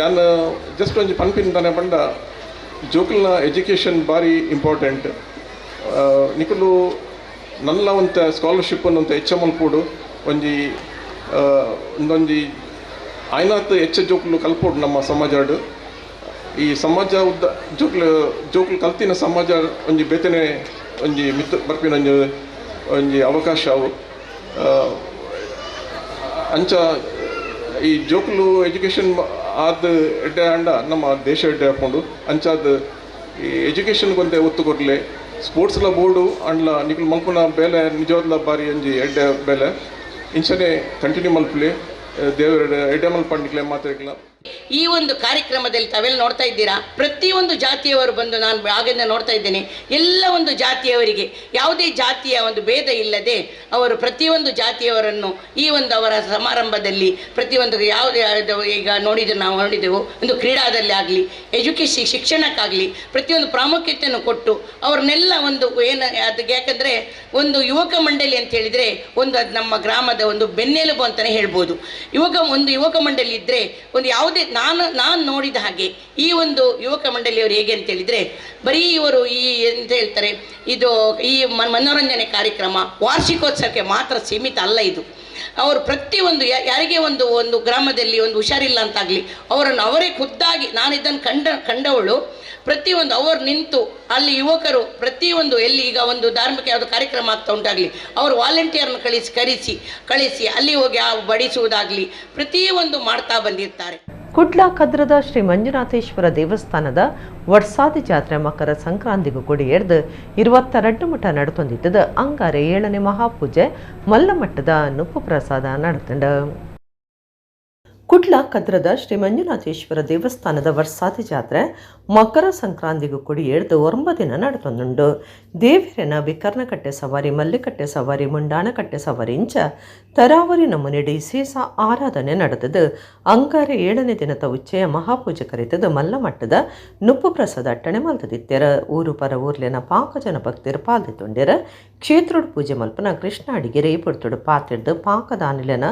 ಯಾನ್ ಜಸ್ಟ್ ಒಂಜಿ ಪನ್ಪಿಂದಾನೆ ಬಂಡ ಜೋಕ್ಲನ ಎಜುಕೇಷನ್ ಬಾರಿ ಇಂಪಾರ್ಟೆಂಟ್. ನಿಕಲು ನಲ್ಲ ಒಂತ ಸ್ಕಾಲರ್ಶಿಪ್ ಅಂತ ಹೆಚ್ಚ ಮಲ್ಪೋಡು ಒಂಜಿ ಒಂದೊಂಜಿ ಆಯ್ನಾತ್ ಹೆಚ್ಚು ಜೋಕ್ಲು ಕಲ್ಪೋಡು ನಮ್ಮ ಸಮಾಜಡು. ಈ ಸಮಾಜ ಉದ್ದ ಜೋಕ್ಲು ಕಲ್ತಿನ ಸಮಾಜ ಒಂಜಿ ಬೇತನೆ ಒಂಜಿ ಮಿತ್ ಬರ್ಪಿನ ಒಂಜಿ ಅವಕಾಶ ಅವು ಅಂಚ ಈ ಜೋಕ್ಲು ಎಜುಕೇಷನ್ ಆದ ಎಡ್ಡೆ ಅಂಡ ನಮ್ಮ ದೇಶ ಎಡ್ಡೆ ಹಾಕೊಂಡು ಅಂಚಾದ ಈ ಎಜುಕೇಷನ್ಗೊಂದೇ ಒತ್ತು ಕೊಡಲೆ ಸ್ಪೋರ್ಟ್ಸ್ಲ ಬೋರ್ಡು ಅಂಡ್ಲ ನಿಕಲು ಮಲ್ಪುನ ಬೇಲೆ ನಿಜವಾದ್ಲ ಬಾರಿ ಒಂಜಿ ಎಡ್ಡೆ ಬೇಲೆ ಇಂಚನೆ ಕಂಟಿನ್ಯೂ ಮಲ್ಪಲೆ ದೇವರ ಎಡ್ಡೆ ಮಲ್ಪಂಡಿಕ್ಲೆ ಮಾತಾಡ್ಲ. ಈ ಒಂದು ಕಾರ್ಯಕ್ರಮದಲ್ಲಿ ತಾವೆಲ್ಲ ನೋಡ್ತಾ ಇದ್ದೀರಾ, ಪ್ರತಿಯೊಂದು ಜಾತಿಯವರು ಬಂದು ನಾನು ಆಗಿಂದ ನೋಡ್ತಾ ಇದ್ದೇನೆ. ಎಲ್ಲ ಒಂದು ಜಾತಿಯವರಿಗೆ ಯಾವುದೇ ಜಾತಿಯ ಒಂದು ಭೇದ ಇಲ್ಲದೆ ಅವರು ಪ್ರತಿಯೊಂದು ಜಾತಿಯವರನ್ನು ಈ ಒಂದು ಅವರ ಸಮಾರಂಭದಲ್ಲಿ ಪ್ರತಿಯೊಂದು ಯಾವುದೇ ಈಗ ನಾವು ನೋಡಿದೆವು, ಒಂದು ಕ್ರೀಡಾದಲ್ಲಿ ಆಗಲಿ ಶಿಕ್ಷಣಕ್ಕಾಗಲಿ ಪ್ರತಿಯೊಂದು ಪ್ರಾಮುಖ್ಯತೆಯನ್ನು ಕೊಟ್ಟು ಅವ್ರನ್ನೆಲ್ಲ ಒಂದು ಏನು ಅದಕ್ಕೆ, ಯಾಕಂದರೆ ಒಂದು ಯುವಕ ಮಂಡಳಿ ಅಂತ ಹೇಳಿದರೆ ಒಂದು ಅದು ನಮ್ಮ ಗ್ರಾಮದ ಒಂದು ಬೆನ್ನೆಲುಬು ಅಂತಲೇ ಹೇಳ್ಬೋದು. ಒಂದು ಯುವಕ ಮಂಡಳಿ ಇದ್ದರೆ ಒಂದು ಯಾವುದೇ ನಾನು ನೋಡಿದ ಹಾಗೆ ಈ ಒಂದು ಯುವಕ ಮಂಡಳಿಯವರು ಹೇಗೆ ಅಂತ ಹೇಳಿದರೆ ಬರೀ ಇವರು ಈ ಎಂತ ಹೇಳ್ತಾರೆ ಇದು ಈ ಮನೋರಂಜನೆ ಕಾರ್ಯಕ್ರಮ ವಾರ್ಷಿಕೋತ್ಸವಕ್ಕೆ ಮಾತ್ರ ಸೀಮಿತ ಅಲ್ಲ. ಇದು ಅವರು ಪ್ರತಿಯೊಂದು ಯಾರಿಗೆ ಒಂದು ಗ್ರಾಮದಲ್ಲಿ ಒಂದು ಹುಷಾರಿಲ್ಲ ಅಂತಾಗಲಿ ಅವರನ್ನು ಅವರೇ ಖುದ್ದಾಗಿ ನಾನು ಇದನ್ನು ಕಂಡವಳು ಪ್ರತಿಯೊಂದು ಅವರು ನಿಂತು ಅಲ್ಲಿ ಯುವಕರು ಪ್ರತಿಯೊಂದು ಎಲ್ಲಿ ಈಗ ಒಂದು ಧಾರ್ಮಿಕ ಯಾವುದು ಕಾರ್ಯಕ್ರಮ ಆಗ್ತಾ ಉಂಟಾಗಲಿ ಅವರು ವಾಲಂಟಿಯರ್ನ ಕಳಿಸಿ ಅಲ್ಲಿ ಹೋಗಿ ಬಡಿಸುವುದಾಗಲಿ ಪ್ರತಿಯೊಂದು ಮಾಡ್ತಾ ಬಂದಿರ್ತಾರೆ. ಕುಡ್ಲ ಕದ್ರದ ಶ್ರೀ ಮಂಜುನಾಥೇಶ್ವರ ದೇವಸ್ಥಾನದ ವರ್ಷಾದಿ ಜಾತ್ರೆ ಮಕರ ಸಂಕ್ರಾಂತಿಗೂ ಕೂಡಿ ಎಡ್ದು 22 ಮಠ ನಡತೊಂದಿದ್ದದ ಅಂಗಾರೆ 7ನೇ ಮಹಾಪೂಜೆ ಮಲ್ಲಮಟ್ಟದ ನುಪ್ಪು ಪ್ರಸಾದ ನಡತಂಡ. ಕುಡ್ಲ ಕದ್ರದ ಶ್ರೀ ಮಂಜುನಾಥೇಶ್ವರ ದೇವಸ್ಥಾನದ ವರ್ಷಾದಿ ಜಾತ್ರೆ ಮಕರ ಸಂಕ್ರಾಂತಿಗೂ ಕೂಡಿ ಎಡ್ದು 9 ದಿನ ನಡತೊಂದುಂಡು. ದೇವಿರನ ಬಿಕರ್ನಕಟ್ಟೆ ಸವಾರಿ, ಮಲ್ಲಿಕಟ್ಟೆ ಸವಾರಿ, ಮುಂಡಾಣಕಟ್ಟೆ ಸವಾರಿ ಇಂಚ ತರಾವರಿ ನಮೂನೆಡಿ ಸೀಸ ಆರಾಧನೆ ನಡೆದದು. ಅಂಗಾರೆ 7ನೇ ದಿನದ ಉಚ್ಚೆಯ ಮಹಾಪೂಜೆ ಕರೆತದು ಮಲ್ಲಮಟ್ಟದ ನುಪ್ಪು ಪ್ರಸಾದ ಅಟ್ಟಣೆ ಮಲ್ತದಿತ್ತೆರ. ಊರು ಪರ ಊರ್ಲೆನ ಪಾಕಜನ ಭಕ್ತರು ಪಾಲ್ದೊಂಡ್ಯರ. ಕ್ಷೇತ್ರೋಡು ಪೂಜೆ ಮಲ್ಪನ ಕೃಷ್ಣ ಅಡಿಗೆರೆ ಪುಡ್ತೊಡು ಪಾತಿಡ್ದು ಪಾಕದಾನಿಲೆನ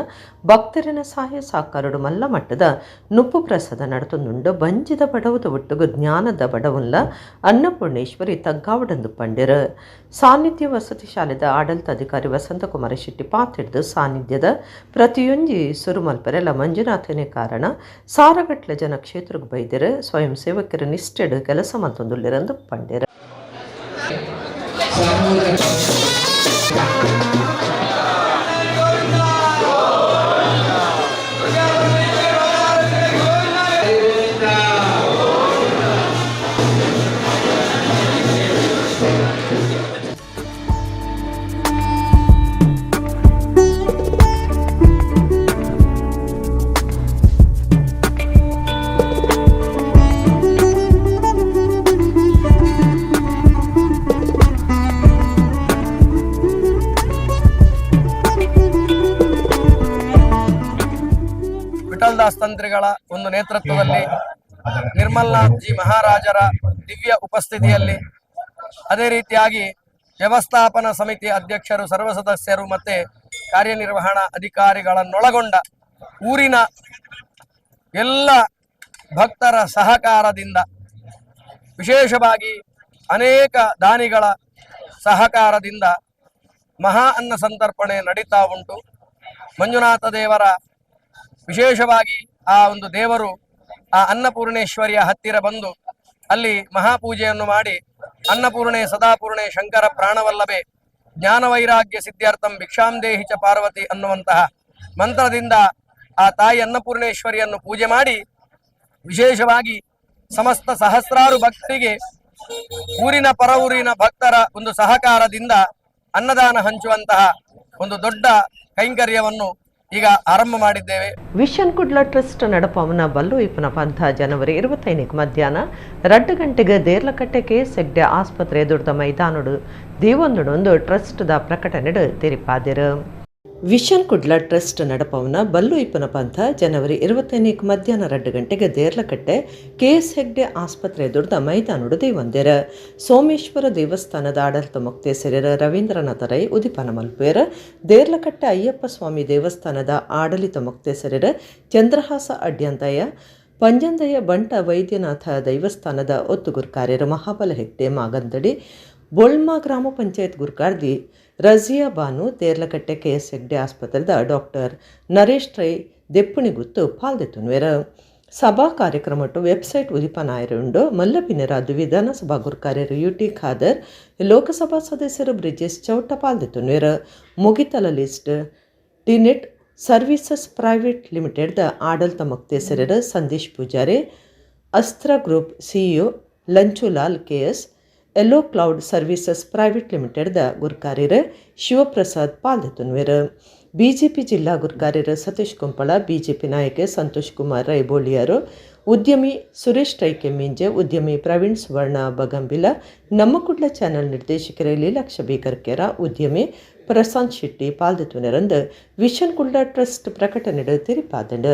ಭಕ್ತರಿನ ಸಹಾಯ ಸಾಕಾರಡು ಮಲ್ಲಮಟ್ಟದ ನುಪ್ಪು ಪ್ರಸಾದ ನಡತೊಂದುಂಡು. ಬಂಜಿದ ಬಡವದ ಒಟ್ಟುಗು ಜ್ಞಾನದ ಬಡವುಲ್ಲ ಅನ್ನಪೂರ್ಣೇಶ್ವರಿ ತಗ್ಗಾವಡಂದು ಪಂಡಿರ. ಸಾನ್ನಿಧ್ಯ ವಸತಿ ಶಾಲೆದ ಆಡಳಿತಾಧಿಕಾರಿ ವಸಂತಕುಮಾರ ಶೆಟ್ಟಿ ಪಾತಿಡ್ದು ಸಾನ್ನಿಧ್ಯದ ಪ್ರತಿಯೊಂದು ಸುರುಮಲ್ಪರೆಲ್ಲ ಮಂಜುನಾಥನೇ ಕಾರಣ ಸಾರಗಟ್ಲೆ ಜನ ಕ್ಷೇತ್ರಕ್ಕೆ ಬೈದಿರ. ಸ್ವಯಂ ಸೇವಕರ ನಿಷ್ಠೆಡು ಕೆಲಸ ಮಲ್ತೊಂದುಲ್ಲಿರಂದು ಪಂಡಿರ. ರಾಮದಾಸ್ ತಂತ್ರಿಗಳ ಒಂದು ನೇತೃತ್ವದಲ್ಲಿ, ನಿರ್ಮಲ್ನಾಥ್ ಜಿ ಮಹಾರಾಜರ ದಿವ್ಯ ಉಪಸ್ಥಿತಿಯಲ್ಲಿ, ಅದೇ ರೀತಿಯಾಗಿ ವ್ಯವಸ್ಥಾಪನಾ ಸಮಿತಿ ಅಧ್ಯಕ್ಷರು, ಸರ್ವ ಸದಸ್ಯರು ಮತ್ತು ಕಾರ್ಯನಿರ್ವಹಣಾ ಅಧಿಕಾರಿಗಳನ್ನೊಳಗೊಂಡ ಊರಿನ ಎಲ್ಲ ಭಕ್ತರ ಸಹಕಾರದಿಂದ, ವಿಶೇಷವಾಗಿ ಅನೇಕ ದಾನಿಗಳ ಸಹಕಾರದಿಂದ ಮಹಾ ಅನ್ನ ಸಂತರ್ಪಣೆ ನಡೀತಾ ಉಂಟು. ಮಂಜುನಾಥ ದೇವರ ವಿಶೇಷವಾಗಿ ಆ ಒಂದು ದೇವರು ಆ ಅನ್ನಪೂರ್ಣೇಶ್ವರಿಯ ಹತ್ತಿರ ಬಂದು ಅಲ್ಲಿ ಮಹಾಪೂಜೆಯನ್ನು ಮಾಡಿ, ಅನ್ನಪೂರ್ಣೆ ಸದಾಪೂರ್ಣೆ ಶಂಕರ ಪ್ರಾಣವಲ್ಲಭೆ ಜ್ಞಾನವೈರಾಗ್ಯ ಸಿದ್ಧಾರ್ಥಂ ಭಿಕ್ಷಾಂ ದೇಹಿ ಚ ಪಾರ್ವತಿ ಅನ್ನುವಂತಹ ಮಂತ್ರದಿಂದ ಆ ತಾಯಿ ಅನ್ನಪೂರ್ಣೇಶ್ವರಿಯನ್ನು ಪೂಜೆ ಮಾಡಿ, ವಿಶೇಷವಾಗಿ ಸಮಸ್ತ ಸಹಸ್ರಾರು ಭಕ್ತರಿಗೆ ಊರಿನ ಪರ ಊರಿನ ಭಕ್ತರ ಒಂದು ಸಹಕಾರದಿಂದ ಅನ್ನದಾನ ಹಂಚುವಂತಹ ಒಂದು ದೊಡ್ಡ ಕೈಂಕರ್ಯವನ್ನು ಈಗ ಆರಂಭ ಮಾಡಿದ್ದೇವೆ. ವಿಷನ್ ಕುಡ್ಲ ಟ್ರಸ್ಟ್ ನಡಪವನ ಬಲ್ಲು ಇಪ್ಪನ ಪಂಥ ಜನವರಿ 25 ಮಧ್ಯಾಹ್ನ 2 ಗಂಟೆಗೆ ದೇರ್ಲಕಟ್ಟೆ KS ಹೆಗ್ಡೆ ಆಸ್ಪತ್ರೆ ಎದುರ್ದ ಮೈದಾನಡು ದೀವೊಂದೊಂದು ಟ್ರಸ್ಟ್ ದ ಪ್ರಕಟಣೆ ತೆರಿಪಾದಿರು. ವಿಷನ್ ಕುಡ್ಲ ಟ್ರಸ್ಟ್ ನಡಪವನ ಬಲ್ಲು ಇಪ್ಪನ ಪಂಥ ಜನವರಿ 25 ಮಧ್ಯಾಹ್ನ 2 ಗಂಟೆಗೆ ದೇರ್ಲಕಟ್ಟೆ KS ಹೆಗ್ಡೆ ಆಸ್ಪತ್ರೆ ಎದುರ್ದ ಮೈದಾನಡು ದೇವಂದಿರ. ಸೋಮೇಶ್ವರ ದೇವಸ್ಥಾನದ ಆಡಳಿತ ಮುಕ್ತೇಸರ ರವೀಂದ್ರನಾಥ ರೈ ಉದಿಪನ ಮಲ್ಪೇರ, ದೇರ್ಲಕಟ್ಟೆ ಅಯ್ಯಪ್ಪ ಸ್ವಾಮಿ ದೇವಸ್ಥಾನದ ಆಡಳಿತ ಮುಕ್ತೇಸರ ಚಂದ್ರಹಾಸ ಅಡ್ಯಂತಯ್ಯ, ಪಂಜಂದಯ್ಯ ಬಂಟ ವೈದ್ಯನಾಥ ದೇವಸ್ಥಾನದ ಒತ್ತುಗುರ್ ಕಾರ್ಯರ ಮಹಾಬಲ ಹೆಗ್ಡೆ ಮಾಗಂದಡಿ, ಬೋಳ್ಮಾ ಗ್ರಾಮ ಪಂಚಾಯತ್ ಗುರ್ಕಾರ್ದಿ ರಜಿಯಾ ಬಾನು, ದೇರ್ಲಕಟ್ಟೆ KS ಹೆಗ್ಡೆ ಆಸ್ಪತ್ರೆದ ಡಾಕ್ಟರ್ ನರೇಶ್ ರೈ ದೆಪ್ಪುಣಿಗುತ್ತು ಪಾಲ್ದೆತ್ತುನ್ವೇರ. ಸಭಾ ಕಾರ್ಯಕ್ರಮಟ್ಟು ವೆಬ್ಸೈಟ್ ಉದಿಪನಾಯರುಂಡು ಮಲ್ಲಪಿನರಾದು ವಿಧಾನಸಭಾ ಗುರ್ಕಾರ್ಯರು UT ಖಾದರ್, ಲೋಕಸಭಾ ಸದಸ್ಯರು ಬ್ರಿಜೇಶ್ ಚೌಟ ಪಾಲ್ದೆತ್ತುನ್ವೇರ. ಮುಗಿತಲ ಲಿಸ್ಟ್ ಟಿನೆಟ್ ಸರ್ವಿಸಸ್ ಪ್ರೈವೇಟ್ ಲಿಮಿಟೆಡ್ದ ಆಡಳಿತ ಮುಕ್ತೇಸರರ Sandesh Poojary, Astra group CEO Lanchulal KS, yellow cloud services private ಲಿಮಿಟೆಡ್ದ ಗುರ್ಕಾರ್ಯರ ಶಿವಪ್ರಸಾದ್ ಪಾಲ್ದೆತ್ತುನ್ವೇರ. ಬಿಜೆಪಿ ಜಿಲ್ಲಾ ಗುರ್ಕಾರ್ಯರ ಸತೀಶ್ ಕುಂಪಳ, ಬಿಜೆಪಿ ನಾಯಕ ಸಂತೋಷ್ ಕುಮಾರ್ ರೈಬೋಳಿಯರು, ಉದ್ಯಮಿ ಸುರೇಶ್ ರೈ ಕೆಮ್ಮಿಂಜೆ, ಉದ್ಯಮಿ ಪ್ರವೀಣ್ ಸುವರ್ಣ ಬಗಂಬಿಲ, ನಮ್ಮ ಕುಡ್ಲ ಚಾನೆಲ್ ನಿರ್ದೇಶಕರ ಲೀಲಾಕ್ಷ ಬೇಕರ್ಕೆರ, ಉದ್ಯಮಿ ಪ್ರಶಾಂತ್ ಶೆಟ್ಟಿ ಪಾಲ್ದೆತ್ತುನರಂದು ವಿಷನ್ ಕುಡ್ಲ ಟ್ರಸ್ಟ್ ಪ್ರಕಟಣೆ ತೆರಿಪಾದಂಡ.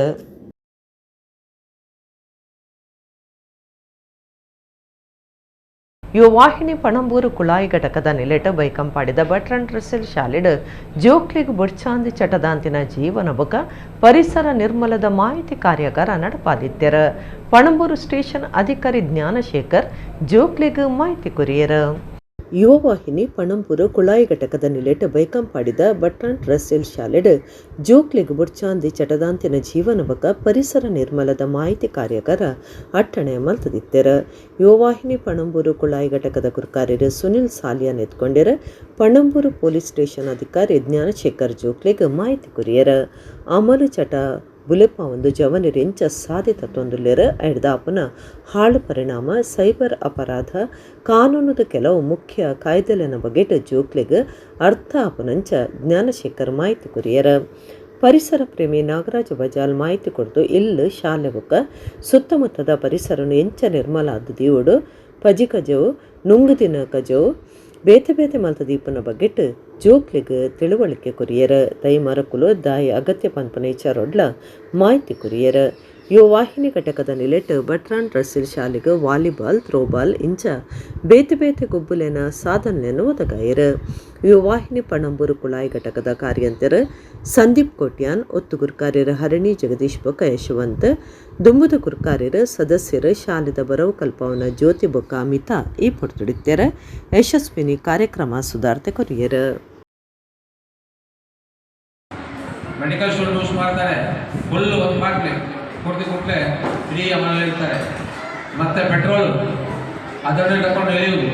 ಯುವವಾಹಿನಿ ಪಣಂಬೂರು ಕುಳಾಯಿ ಘಟಕದ ನೆಲೆಟ ಬೈಕಂಪಾಡಿದ ಭಟ್ರನ್ ರಸೆಲ್ ಶಾಲೆಡ್ ಜೋಕ್ಲಿಗ್ ಬುಡ್ಚಾಂದಿ ಚಟದಾಂತಿನ ಜೀವನ ಬೊಕ ಪರಿಸರ ನಿರ್ಮಲದ ಮಾಹಿತಿ ಕಾರ್ಯಾಗಾರ ನಡಪಾದಿತ್ಯರ. ಪಣಂಬೂರು ಸ್ಟೇಷನ್ ಅಧಿಕಾರಿ ಜ್ಞಾನಶೇಖರ್ ಜೋಕ್ಲಿಗ್ ಮಾಹಿತಿ ಕೊರಿಯರ. ಯುವವಾಹಿನಿ ಪಣಂಬೂರು ಕುಳಾಯಿ ಘಟಕದ ನಿಲೆಟ್ ಬೈಕಂಪಾಡಿದ ಭಟ್ರನ್ ರಸೆಲ್ ಶಾಲೆಡ್ ಜೋಕ್ಲಿಗ್ ಬುಡ್ಚಾಂದಿ ಚಟದಾಂತಿನ ಜೀವನ ಬಕ ಪರಿಸರ ನಿರ್ಮಲದ ಮಾಹಿತಿ ಕಾರ್ಯಾಗಾರ ಅಟ್ಟಣೆ ಮಲ್ತದಿತ್ತೆರ. ಯುವವಾಹಿನಿ ಪಣಂಬೂರು ಕುಳಾಯಿ ಘಟಕದ ಗುರ್ಕಾರ್ಯರು ಸುನಿಲ್ ಸಾಲಿಯಾ ನೆತ್ಕೊಂಡಿರ. ಪಣಂಬೂರು ಪೊಲೀಸ್ ಸ್ಟೇಷನ್ ಅಧಿಕಾರಿ ಜ್ಞಾನಶೇಖರ್ ಜೋಕ್ಲಿಗ್ ಮಾಹಿತಿ ಕೊರಿಯರ. ಅಮಲು ಚಟ ಬುಲೆಪ ಒಂದು ಜವನಿರೆಂಚ ಸಾಧ್ಯತ ತೊಂದುಲೆರ ಐಡ್ದಾಪನ ಹಾಳು ಪರಿಣಾಮ ಸೈಬರ್ ಅಪರಾಧ ಕಾನೂನದ ಕೆಲವು ಮುಖ್ಯ ಕಾಯ್ದೆಲನ ಬಗೆಟ್ ಜೋಕ್ಲೆಗ್ ಅರ್ಥ ಆಪನಂಚ ಜ್ಞಾನಶೇಖರ್ ಮಾಹಿತಿ ಕೊರಿಯರ. ಪರಿಸರ ಪ್ರೇಮಿ ನಾಗರಾಜ ಬಜಾಲ್ ಮಾಹಿತಿ ಕೊಡ್ತು ಇಲ್ಲು ಶಾಲೆ ಬೊಕ್ಕ ಸುತ್ತಮುತ್ತದ ಪರಿಸರನು ಎಂಚ ನಿರ್ಮಲ ಆದ ದೀವುಡು ಪಜಿಕಜವು ನುಂಗುದಿನ ಕಜವು ಬೇತೆ ಬೇತೆ ಮಲ್ತ ದೀಪನ ಬಗೆಟ್ ಜೋಕ್ಲಿಗ್ ತಿಳುವಳಿಕೆ ಕೊರಿಯರ. ದೈ ಮರಕುಲು ದಾಯಿ ಅಗತ್ಯ ಪಂಪನ ಇಚಾರೊಡ್ಲ ಮಾಹಿತಿ ಕೊರಿಯರ. ಯುವವಾಹಿನಿ ಘಟಕದ ನಿಲೆಟ್ ಭಟ್ರಾನ್ ರಸೆಲ್ ಶಾಲೆಗೆ ವಾಲಿಬಾಲ್ ಥ್ರೋಬಾಲ್ ಇಂಚ ಬೇತೆ ಬೇತೆ ಗುಬ್ಬುಲೆನ ಸಾಧನೆಯನ್ನು ಒದಗಾಯರ. ಯುವವಾಹಿನಿ ಪಣಂಬೂರು ಕುಳಾಯಿ ಘಟಕದ ಕಾರ್ಯಂತರ ಸಂದೀಪ್ ಕೋಟ್ಯಾನ್, ಒತ್ತು ಗುರ್ಕಾರ್ಯರ ಹರಣಿ ಜಗದೀಶ್ ಬೊಕ್ಕ ಯಶವಂತ್, ದುಂಬುದ ಗುರ್ಕಾರ್ಯರ ಸದಸ್ಯರ ಶಾಲೆದ ಬರವು ಕಲ್ಪವನ ಜ್ಯೋತಿ ಬೊಕ್ಕ ಅಮಿತಾ ಈ ಪೊರ್ತುಡಿತ್ಯರ. ಯಶಸ್ವಿನಿ ಕಾರ್ಯಕ್ರಮ ಸುಧಾರ್ತೆ ಕೊರಿಯರ. ಮೆಡಿಕಲ್ ಸ್ಟೋರ್ ಯೂಸ್ ಮಾಡ್ತಾರೆ, ಫುಲ್ ಒಂದು ಬಾಟ್ಲಿ ಕೊಟ್ಟರೆ ಫ್ರೀ ಮನೇಲಿ ಇರ್ತಾರೆ. ಮತ್ತು ಪೆಟ್ರೋಲ್ ಅದನ್ನು ತಗೊಂಡು ಎಳೆಯುವುದು.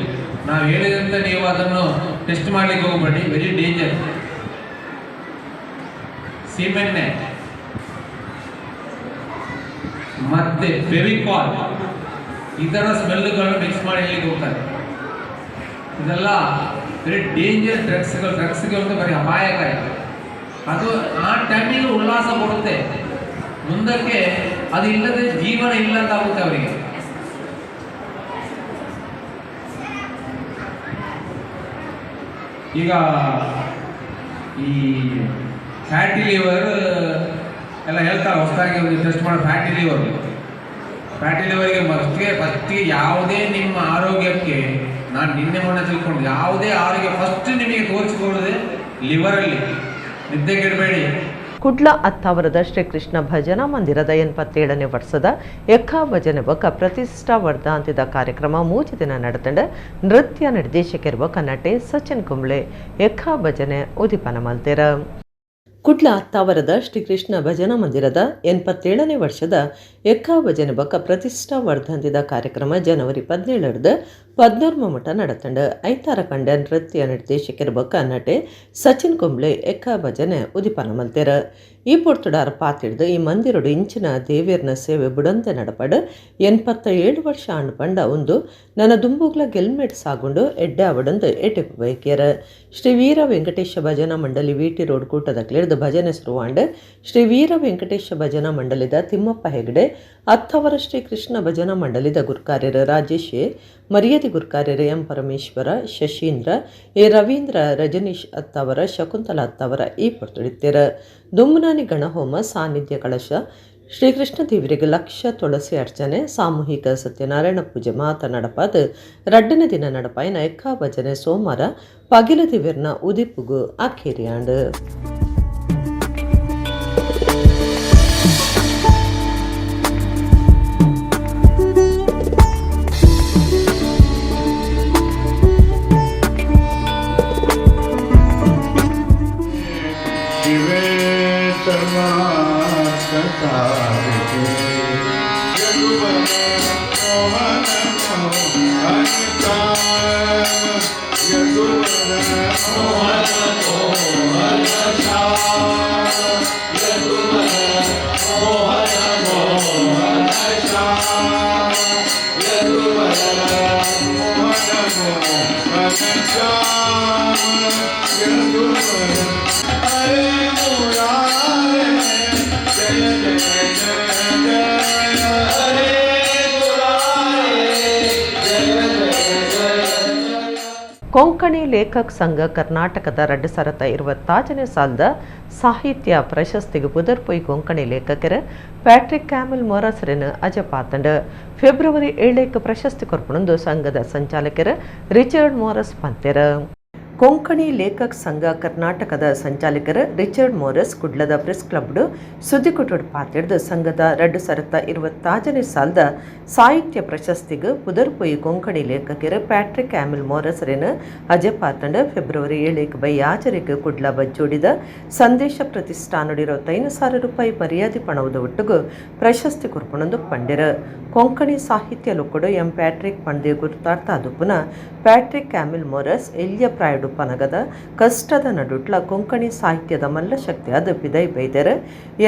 ನಾವು ಹೇಳಿದಂತೆ ನೀವು ಅದನ್ನು ಟೆಸ್ಟ್ ಮಾಡಲಿಕ್ಕೆ ಹೋಗಬೇಡಿ, ವೆರಿ ಡೇಂಜರ್. ಸೀಮೆಣ್ಣೆ ಮತ್ತು ಫೆವಿಕಾಲ್ ಈ ಥರ ಸ್ಮೆಲ್ಗಳನ್ನು ಮಿಕ್ಸ್ ಮಾಡಿ ಎಲ್ಲಿಗೆ ಹೋಗ್ತಾರೆ. ಇದೆಲ್ಲ ವೆರಿ ಡೇಂಜರ್ ಡ್ರಗ್ಸ್ಗೆ ಒಂದು ಬರೀ ಅಪಾಯಕಾರಿ. ಅದು ಆ ಟೈಮಿಗೆ ಉಲ್ಲಾಸ ಕೊಡುತ್ತೆ, ಮುಂದಕ್ಕೆ ಅದು ಇಲ್ಲದೆ ಜೀವನ ಇಲ್ಲ ಅಂತ ಆಗುತ್ತೆ ಅವರಿಗೆ. ಈಗ ಈ ಫ್ಯಾಟಿ ಲಿವರ್ ಎಲ್ಲ ಹೇಳ್ತಾರೆ ಹೊಸದಾಗಿ ಒಂದು ಟೆಸ್ಟ್ ಮಾಡೋ ಫ್ಯಾಟಿ ಲಿವರ್ಗೆ ಫಸ್ಟಿಗೆ ಯಾವುದೇ ನಿಮ್ಮ ಆರೋಗ್ಯಕ್ಕೆ ನಾನು ನಿನ್ನೆ ಮೊನ್ನೆ ತಿಳ್ಕೊಂಡು ಯಾವುದೇ ಆರೋಗ್ಯ ಫಸ್ಟ್ ನಿಮಗೆ ತೋರಿಸಿಕೊಳ್ಳೋದೆ ಲಿವರಲ್ಲಿ. ನಿದ್ದೆ ಕೆಡಬೇಡಿ. ಕುಡ್ಲ ಅತ್ತಾವರದ ಶ್ರೀಕೃಷ್ಣ ಭಜನಾ ಮಂದಿರದ 87ನೇ ವರ್ಷದ ಎಕ್ಕ ಭಜನೆ ಬೊಕ್ಕ ಪ್ರತಿಷ್ಠಾ ವರ್ಧಾಂತಿದ ಕಾರ್ಯಕ್ರಮ 3 ದಿನ ನಡೆತಂಡ ನೃತ್ಯ ನಿರ್ದೇಶಕರು ನಟೆ ಸಚಿನ್ ಕುಂಬ್ಳೆ ಎಕ್ಕ ಭಜನೆ ಉದಿಪನ ಮಲ್ತೆರ. ಕುಡ್ಲ ಅತ್ತಾವರದ ಶ್ರೀಕೃಷ್ಣ ಭಜನಾ ಮಂದಿರದ 87ನೇ ವರ್ಷದ ಎಕ್ಕ ಭಜನೆ ಬೊಕ್ಕ ಪ್ರತಿಷ್ಠಾ ವರ್ಧಂತಿದ ಕಾರ್ಯಕ್ರಮ ಜನವರಿ 17 14 ಮಟ ನಡೆತಂಡ ಐತಾರ ಕಂಡ ನೃತ್ಯ ನಿರ್ದೇಶಕರು ಬೊಕ್ಕ ನಟೆ ಸಚಿನ್ ಕುಂಬ್ಳೆ ಎಕ್ಕ ಭಜನೆ ಉದಿಪನ ಮಲ್ತೆರ. ಈ ಪೊರ್ತುಡಾರ ಪಾತಿಡ್ದು ಈ ಮಂದಿರಡು ಇಂಚಿನ ದೇವಿಯರ್ನ ಸೇವೆ ಬುಡಂತೆ ನಡಪಡು 87 ವರ್ಷ ಅಣ್ಪಂಡ ಒಂದು ನನ್ನ ದುಂಬುಗ್ಲ ಗೆಲ್ಮೆಟ್ ಸಾಗುಂಡು ಎಡ್ಡೆ ಅವಡಂದು ಎಟೆಪು ಬೈಕ್ಯರ. ಶ್ರೀ ವೀರ ವೆಂಕಟೇಶ ಭಜನಾ ಮಂಡಳಿ ವಿಟಿ ರೋಡ್ ಕೂಟದಕ್ಲಿಡ್ದು ಭಜನೆ ಶುರುವಾಂಡ್ ಶ್ರೀ ವೀರ ವೆಂಕಟೇಶ ಭಜನಾ ಮಂಡಳಿದ ತಿಮ್ಮಪ್ಪ ಹೆಗ್ಡೆ ಅತ್ತವರ ಶ್ರೀ ಕೃಷ್ಣ ಭಜನಾ ಮಂಡಳಿದ ಗುರುಕಾರ್ಯರು ರಾಜೇಶ್ ಮರ್ಯಾದಿ ಗುರುಕಾರ್ಯರು ಎಂ ಪರಮೇಶ್ವರ ಶಶೀಂದ್ರ ಎ ರವೀಂದ್ರ ರಜನೀಶ್ ಅತ್ತವರ ಶಕುಂತಲ ಅತ್ತವರ ಈ ಪೊರ್ತುಡಿತ್ತರ. ದುಮ್ಮನಾನಿ ಗಣಹೋಮ ಸಾನ್ನಿಧ್ಯ ಕಳಶ ಶ್ರೀಕೃಷ್ಣ ದೇವರಿಗೆ ಲಕ್ಷ ತುಳಸಿ ಅರ್ಚನೆ ಸಾಮೂಹಿಕ ಸತ್ಯನಾರಾಯಣ ಪೂಜೆ ಮಾತ ನಡಪಾದ 2ನೇ ದಿನ ನಡಪಾಯಿನ ಎಕ್ಕ ಭಜನೆ ಸೋಮವಾರ ಪಗಿಲ ದೇವರ್ನ ಉದಿಪುಗು ಅಖೇರಿಯಾಂಡ್. ಕೊಂಕಣಿ ಲೇಖಕ್ ಸಂಘ ಕರ್ನಾಟಕದ 2020ನೇ ಸಾಲದ ಸಾಹಿತ್ಯ ಪ್ರಶಸ್ತಿಗೆ ಪುದರ್ಪೊಯ್ ಕೊಂಕಣಿ ಲೇಖಕರ ಪ್ಯಾಟ್ರಿಕ್ ಕ್ಯಾಮಿಲ್ ಮೊರಸರನ್ನು ಅಜಪಾತಂಡ ಫೆಬ್ರವರಿ 7 ಪ್ರಶಸ್ತಿ ಕೊರ್ಪಣಂದು ಸಂಘದ ಸಂಚಾಲಕರ ರಿಚರ್ಡ್ ಮೊರಸ್ ಪಂತೆರ. ಕೊಂಕಣಿ ಲೇಖಕ್ ಸಂಘ ಕರ್ನಾಟಕದ ಸಂಚಾಲಕರ ರಿಚರ್ಡ್ ಮೊರಸ್ ಕುಡ್ಲದ ಪ್ರೆಸ್ ಕ್ಲಬ್ಡು ಸುದ್ದಿಕೊಟ್ಟು ಪಾತಿಡ್ದು ಸಂಘದ 2020ನೇ ಸಾಲದ ಸಾಹಿತ್ಯ ಪ್ರಶಸ್ತಿಗೆ ಪುದರ್ಪೊಯ್ ಕೊಂಕಣಿ ಲೇಖಕರ ಪ್ಯಾಟ್ರಿಕ್ ಕ್ಯಾಮಿಲ್ ಮೊರಸರನ್ನು ಅಜಪಾತಂಡ ಫೆಬ್ರವರಿ 7 ಬೈ ಆಚರಿಕೆ ಕುಡ್ಲ ಬಜ್ಜೋಡಿದ ಸಂದೇಶ ಪ್ರತಿಷ್ಠಾನಡಿರೋ 5,000 ರೂಪಾಯಿ ಮರ್ಯಾದೆ ಪಣವದ ಒಟ್ಟಿಗೂ ಪ್ರಶಸ್ತಿ ಕೊರ್ಪಣಂದು ಪಂಡಿರ. ಕೊಂಕಣಿ ಸಾಹಿತ್ಯ ಲೊಕ್ಕಡು ಎಂ ಪ್ಯಾಟ್ರಿಕ್ ಪಂಡೆ ಗುರುತಾರ್ಥ ಅದುಪುನ ಪ್ಯಾಟ್ರಿಕ್ ಕ್ಯಾಮಿಲ್ ಮೊರಸ್ ಎಲ್ಯ ಪ್ರಾಯಡು ಪನಗದ ಕಷ್ಟದ ನಡುಟ್ಲ ಕೊಂಕಣಿ ಸಾಹಿತ್ಯದ ಮಲ್ಲ ಶಕ್ತಿಯಾದ ಪಿದೈ ಬೈದರ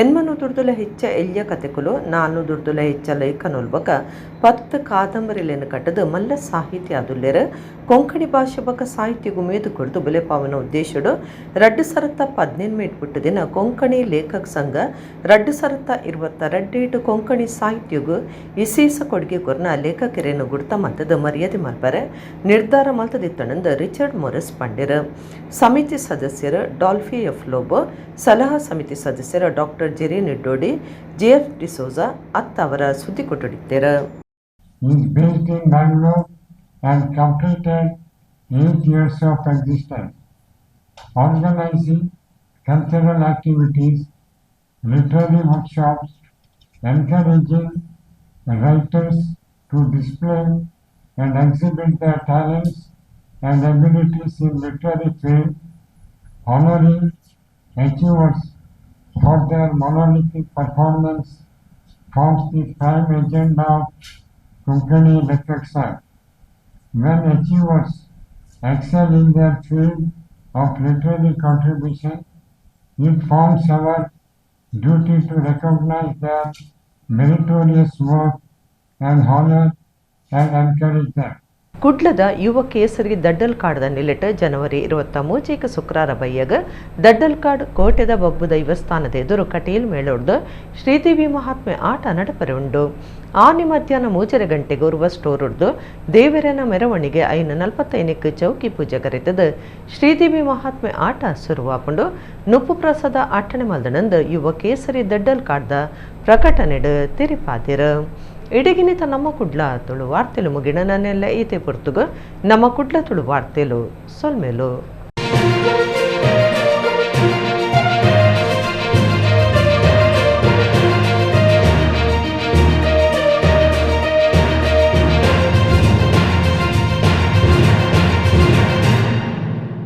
ಎನ್ಮನು ದುರ್ದುಲ ಹೆಚ್ಚ ಎಲ್ಯ ಕತೆಕುಲು 4 ದುರ್ದುಲ ಹೆಚ್ಚ ಲೇಖನೋಲ್ಬಕ 10 ಕಾದಂಬರಿಲೆನ್ನು ಕಟ್ಟದು ಮಲ್ಲ ಸಾಹಿತ್ಯ ಅದುಲ್ಲೆರ ಕೊಂಕಣಿ ಭಾಷೆ ಬಕ ಸಾಹಿತ್ಯಗೂ ಮೇದು ಕೊಡ್ದು ಬೆಲೆ ಪಾವನ ಉದ್ದೇಶಡು 2018 ಪುಟ್ಟು ದಿನ ಕೊಂಕಣಿ ಲೇಖಕ್ ಸಂಘ 2022 ಕೊಂಕಣಿ ಸಾಹಿತ್ಯಗೂ ವಿಶೇಷ ಕೊಡುಗೆ ಕೊರ್ನ ಲೇಖಕರೇನು ಗುರ್ತ ಮತದ ಮರ್ಯಾದೆ ಮಲ್ಪರೆ ನಿರ್ಧಾರ ಮಲ್ತದಿತ್ತಣಂದ ರಿಚರ್ಡ್ ಮೊರಸ್ ಪಂಡಿರ. ಸಮಿತಿ ಸದಸ್ಯರು ಡಾಲ್ಫಿ ಎಫ್ ಲೋಬೋ, ಸಲಹಾ ಸಮಿತಿ ಸದಸ್ಯರು doctor Jerry Niddodi, JF D'Souza Attavar ಸುದ್ದಿ ಕೊಟ್ಟಿದ್ದಾರೆ. is based in Bangalore and completed 8 years of existence, organizing cultural activities, literary workshops, encouraging writers to display and exhibit their talents and abilities in literary field, honoring achievers for their monolithic performance forms the prime agenda of Konkani Lecture Sangh. When achievers excel in their field of literary contribution, it forms our duty to recognize their meritorious work and honor and encourage them. ಕುಡ್ಲದ ಯುವ ಕೇಸರಿ ದಡ್ಡಲ್ಕಾಡ್ದ ನಿಲೆಟ್ ಜನವರಿ 23 ಶುಕ್ರವಾರ ಬಯ್ಯಗ ದಡ್ಡಲ್ಕಾಡ್ ಕೋಟೆದ ಬಬ್ಬು ದೈವಸ್ಥಾನದ ಎದುರು ಕಟೀಲ್ ಮೇಳೊಡ್ದು ಶ್ರೀದೇವಿ ಮಹಾತ್ಮೆ ಆಟ ನಡಪರೆ ಉಂಡು. ಆನಿ ಮಧ್ಯಾಹ್ನ 3 ಗಂಟೆಗೆ ಉರುವ ಸ್ಟೋರ್ ಉಡ್ದು ದೇವರನ ಮೆರವಣಿಗೆ 5:45 ಚೌಕಿ ಪೂಜೆ ಕರೆತದ ಶ್ರೀದೇವಿ ಮಹಾತ್ಮೆ ಆಟ ಶುರುವಾಪುಂಡು. ನುಪ್ಪು ಪ್ರಸಾದ ಆಟಣೆ ಮಲ್ದನಂದು ಯುವ ಕೇಸರಿ ದಡ್ಡಲ್ಕಾಡ್ದ ಪ್ರಕಟಣೆಡು ತಿರಿಪಾದಿರ. ಇಡಗಿನಿತ ನಮ್ಮ ಕುಡ್ಲ ತುಳು ವಾರ್ತೆಲು ಮುಗಿಣನೆಲ್ಲ ಈತೆ ಪುರ್ತುಗ ನಮ್ಮ ಕುಡ್ಲ ತುಳು ವಾರ್ತೆಲು ಸೊಲ್ಮೆಲು.